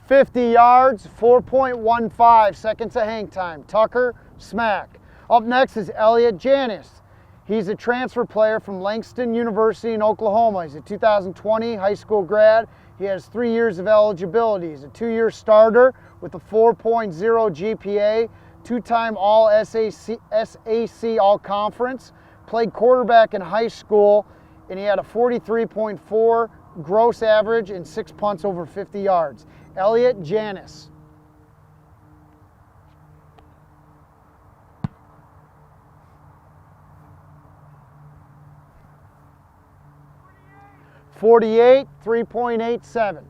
.50 yards, 4.15 seconds of hang time. Tucker Smack. Up next is Elliot Janis. He's a transfer player from Langston University in Oklahoma. He's a 2020 high school grad. He has 3 years of eligibility. He's a 2-year starter with a 4.0 GPA, 2-time All-SAC All-Conference, played quarterback in high school, and he had a 43.4 gross average and 6 punts over 50 yards. Elliot Janis. .48, 3.87.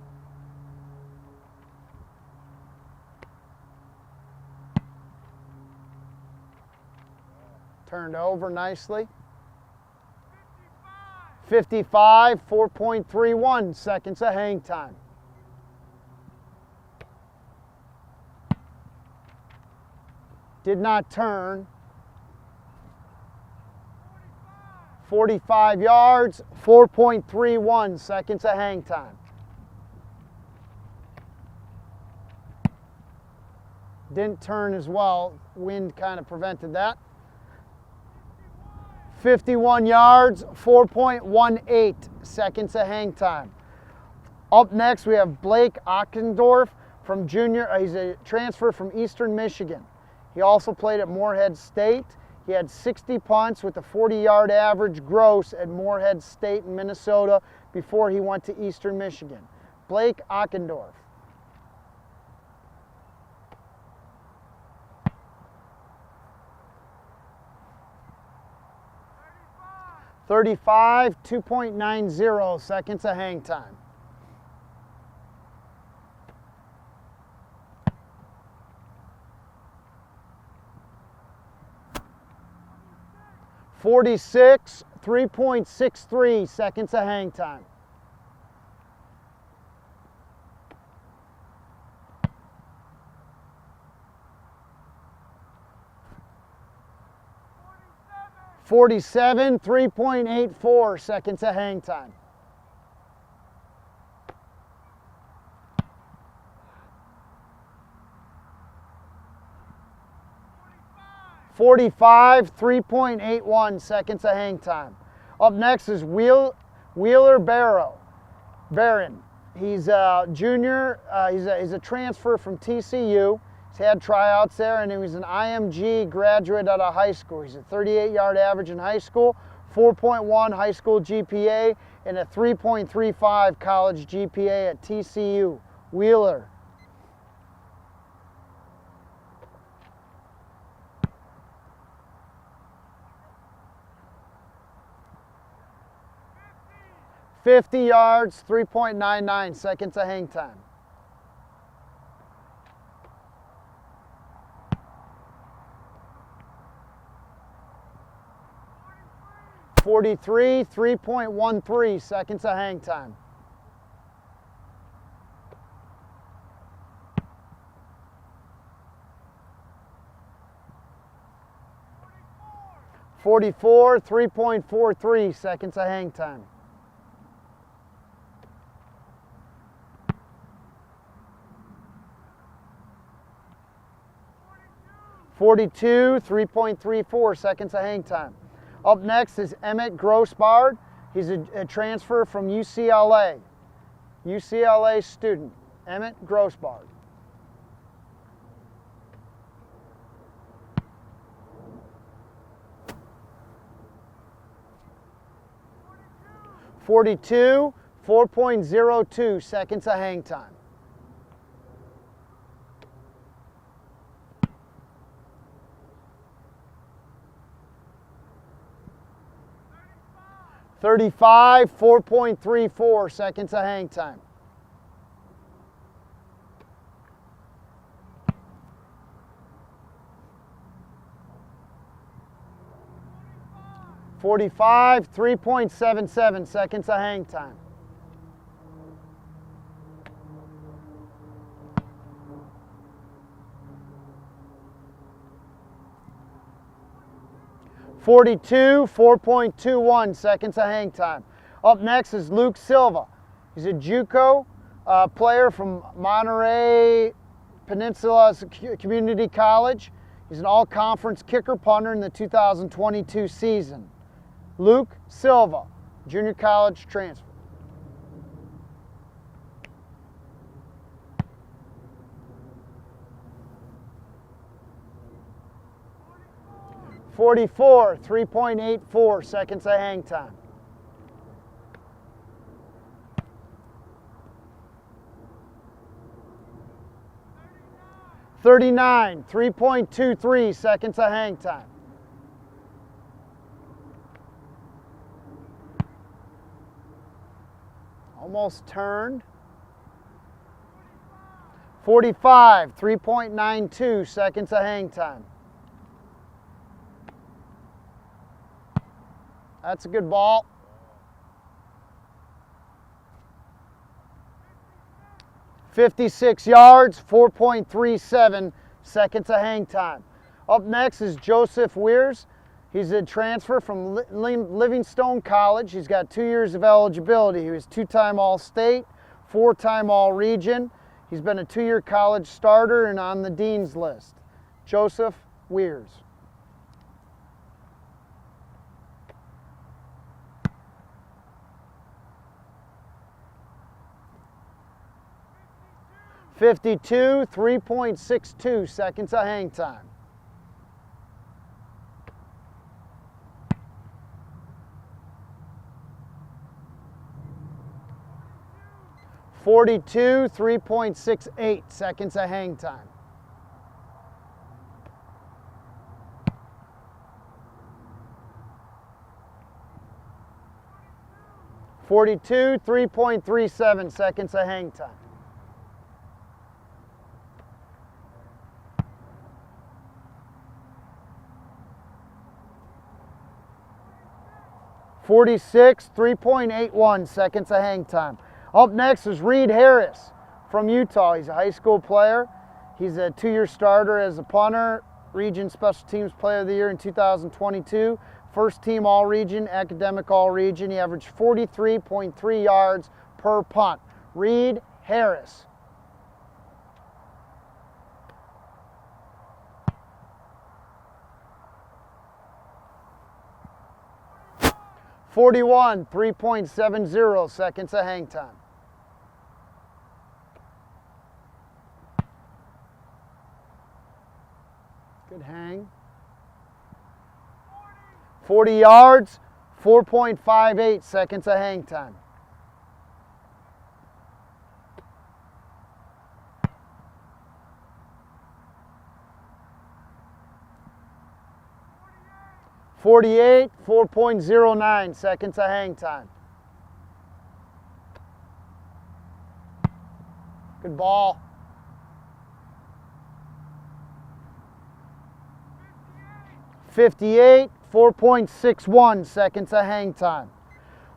Turned over nicely. 55, 4.31 seconds of hang time. Did not turn. 45 yards, 4.31 seconds of hang time. Didn't turn as well. Wind kind of prevented that. 51 yards, 4.18 seconds of hang time. Up next, we have Blake Ockendorf from junior. He's a transfer from Eastern Michigan. He also played at Morehead State. He had 60 punts with a 40-yard average gross at Morehead State in Minnesota before he went to Eastern Michigan. Blake Ockendorf. 35, 2.90 seconds of hang time. .46, 3.63 seconds of hang time. .47, 3.84 seconds of hang time. .45, 3.81 seconds of hang time. Up next is Wheeler Barron. He's a junior. He's a transfer from TCU. He's had tryouts there, and he was an IMG graduate out of high school. He's a 38-yard average in high school, 4.1 high school GPA, and a 3.35 college GPA at TCU. Wheeler. .50 yards, 3.99 seconds of hang time. .43, 3.13 seconds of hang time. .44, 3.43 seconds of hang time. .42, 3.34 seconds of hang time. Up next is Emmett Grossbard. He's a transfer from UCLA. UCLA student, Emmett Grossbard. .42, 4.02 seconds of hang time. .35, 4.34 seconds of hang time. .45, 3.77 seconds of hang time. .42, 4.21 seconds of hang time. Up next is Luke Silva. He's a JUCO player from Monterey Peninsula Community College. He's an all-conference kicker punter in the 2022 season. Luke Silva, junior college transfer. .44, 3.84 seconds of hang time. .39, 3.23 seconds of hang time. Almost turned. .45, 3.92 seconds of hang time. That's a good ball. .56 yards, 4.37 seconds of hang time. Up next is Joseph Weirs. He's a transfer from Livingstone College. He's got 2 years of eligibility. He was 2-time All-State, 4-time All-Region. He's been a 2-year college starter and on the Dean's List. Joseph Weirs. 52, 3.62 seconds of hang time. 42, 3.68 seconds of hang time. 42, 3.37 seconds of hang time. 46, 3.81 seconds of hang time. Up next is Reed Harris from Utah. He's a high school player. He's a 2-year starter as a punter, Region Special Teams Player of the Year in 2022. First team All-Region, Academic All-Region. He averaged 43.3 yards per punt. Reed Harris. (41, 3.70 seconds of hang time. 40 yards, 4.58 seconds of hang time. 48, 4.09 seconds of hang time. Good ball. 58, 4.61 seconds of hang time.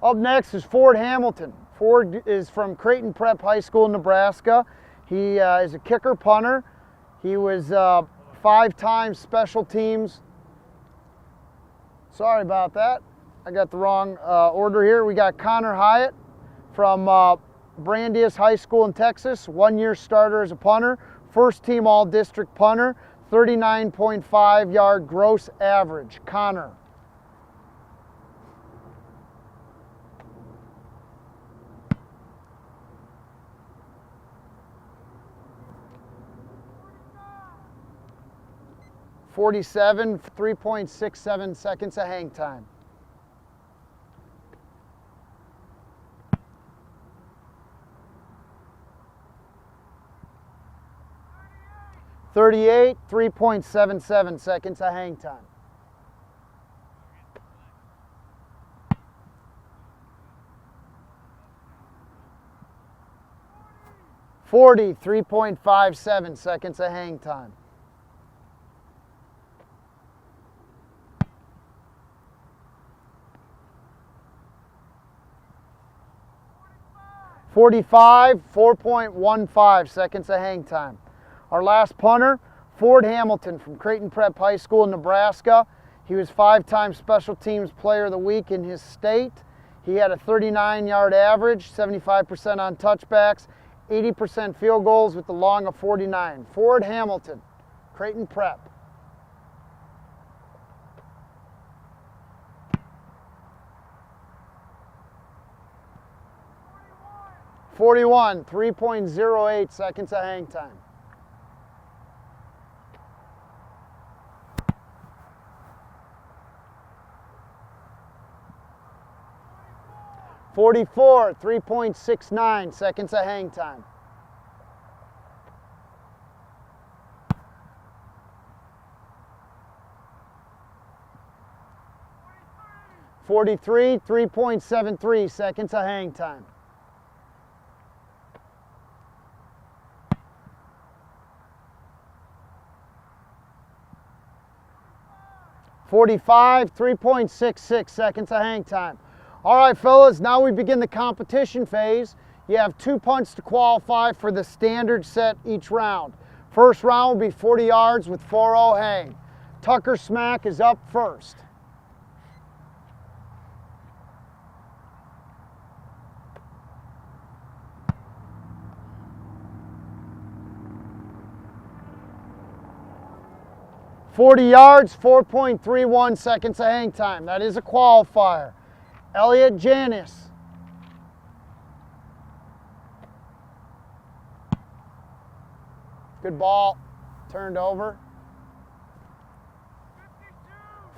Up next is Ford Hamilton. Ford is from Creighton Prep High School in Nebraska. He is a kicker punter. He was 5-time special teams. Sorry about that. I got the wrong order here. We got Connor Hyatt from Brandeis High School in Texas. 1-year starter as a punter. First team all-district punter. 39.5 yard gross average. Connor. (47, 3.67 seconds of hang time. 38, 3.77 seconds of hang time. 40, 3.57 seconds of hang time. 45, 4.15 seconds of hang time. Our last punter, Ford Hamilton from Creighton Prep High School in Nebraska. He was 5-time Special Teams Player of the Week in his state. He had a 39-yard average, 75% on touchbacks, 80% field goals with the long of 49. Ford Hamilton, Creighton Prep. 41, 3.08 seconds of hang time. 44, 3.69 seconds of hang time. 43, 3.73 seconds of hang time. 45, 3.66 seconds of hang time. All right, fellas, now we begin the competition phase. You have 2 punts to qualify for the standard set each round. First round will be 40 yards with 4-0 hang. Tucker Smack is up first. (40 yards, 4.31 seconds of hang time. That is a qualifier. Elliot Janis. Good ball. Turned over.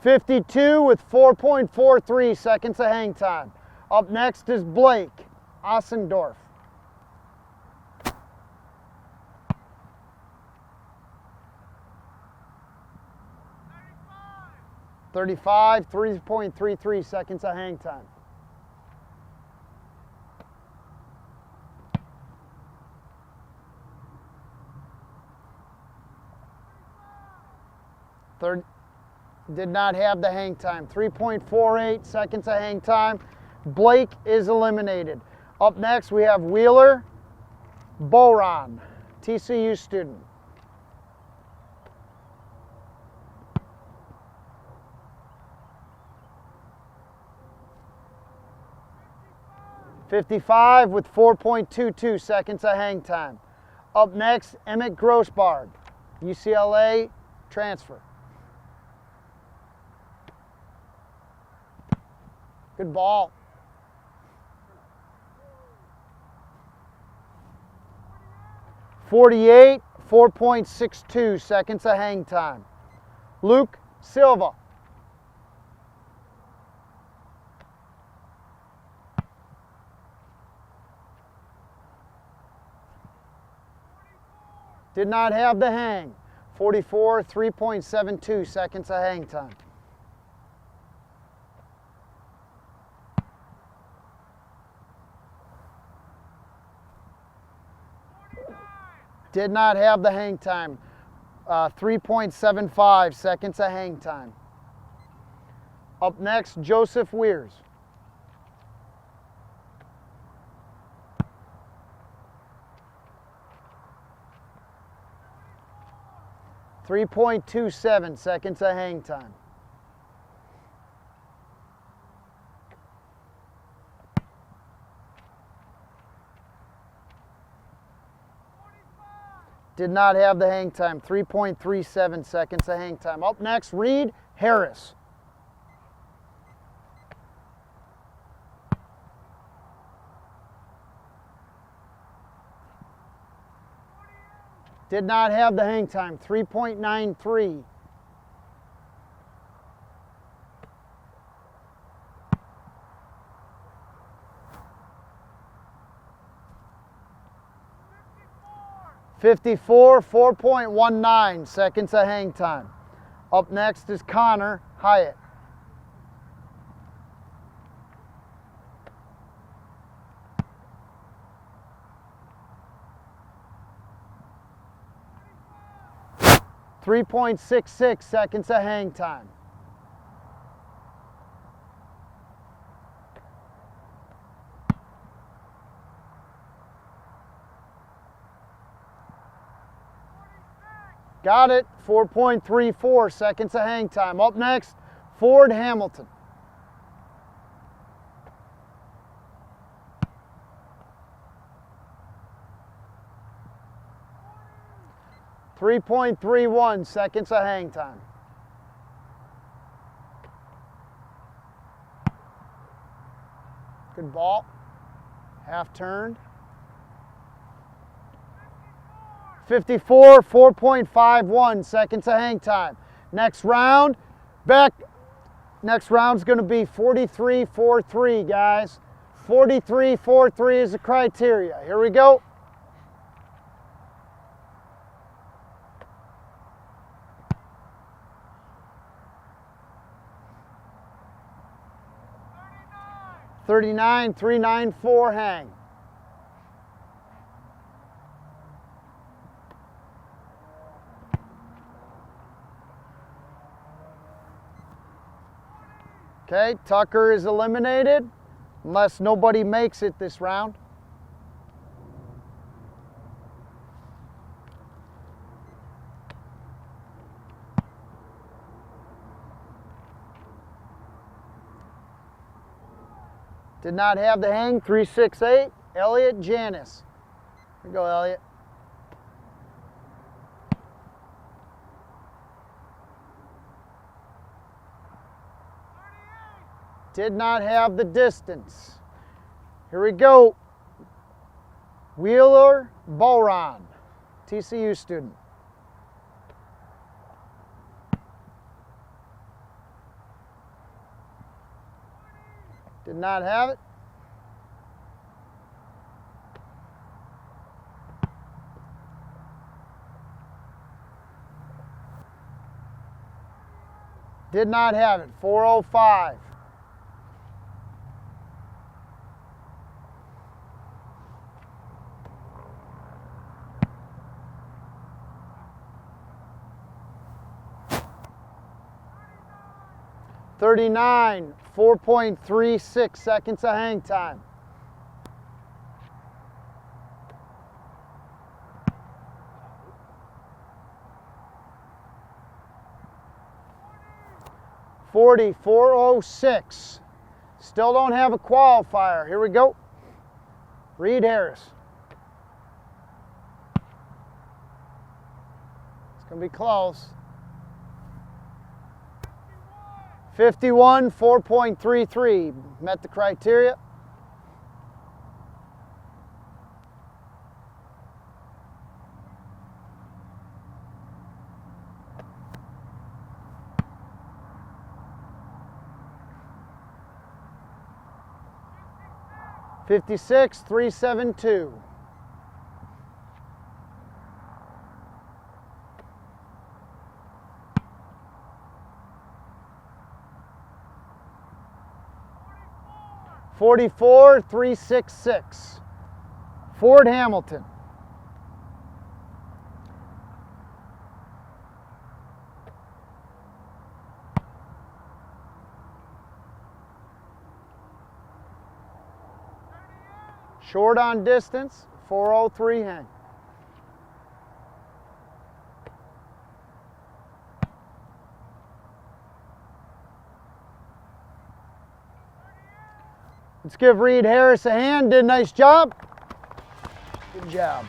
52 with 4.43 seconds of hang time. Up next is Blake Ossendorf. 35, 3.33 seconds of hang time. Did not have the hang time. 3.48 seconds of hang time. Blake is eliminated. Up next we have Wheeler Boron, TCU student. 55 with 4.22 seconds of hang time. Up next, Emmett Grossbard, UCLA transfer. Good ball. 48, 4.62 seconds of hang time. Luke Silva. Did not have the hang. 44, 3.72 seconds of hang time. Did not have the hang time. 3.75 seconds of hang time. Up next, Joseph Weirs. 3.27 seconds of hang time. Did not have the hang time. 3.37 seconds of hang time. Up next, Reed Harris. Did not have the hang time. 3.93. .54, 4.19 seconds of hang time. Up next is Connor Hyatt. .66 seconds of hang time. Got it. 4.34 seconds of hang time. Up next, Ford Hamilton. .31 seconds of hang time. Good ball. Half turned. 54, 4.51 seconds of hang time. Next round, next round's going to be 43-4-3, guys. 43-4-3 is the criteria. Here we go. .39, 3.94 hang. Okay, Tucker is eliminated unless nobody makes it this round. Did not have the hang. 3.68. Elliot Janis. Here we go, Elliot. Did not have the distance. Here we go. Wheeler Boron, TCU student. Did not have it. Did not have it. 405. $39, 4.36 seconds of hang time. $40, 406. Still don't have a qualifier. Here we go. Reed Harris. It's going to be close. 51, 4.33. Met the criteria. $56, 372. $44, 366. Ford Hamilton. Short on distance, 403 hang. Let's give Reed Harris a hand. Did a nice job. Good job.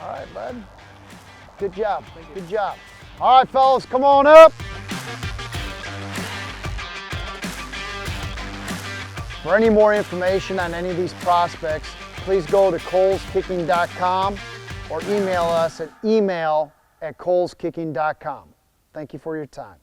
All right, bud. Good job. Good job. All right, fellas, come on up. For any more information on any of these prospects, please go to kohlskicking.com or email us at email@kohlskicking.com. Thank you for your time.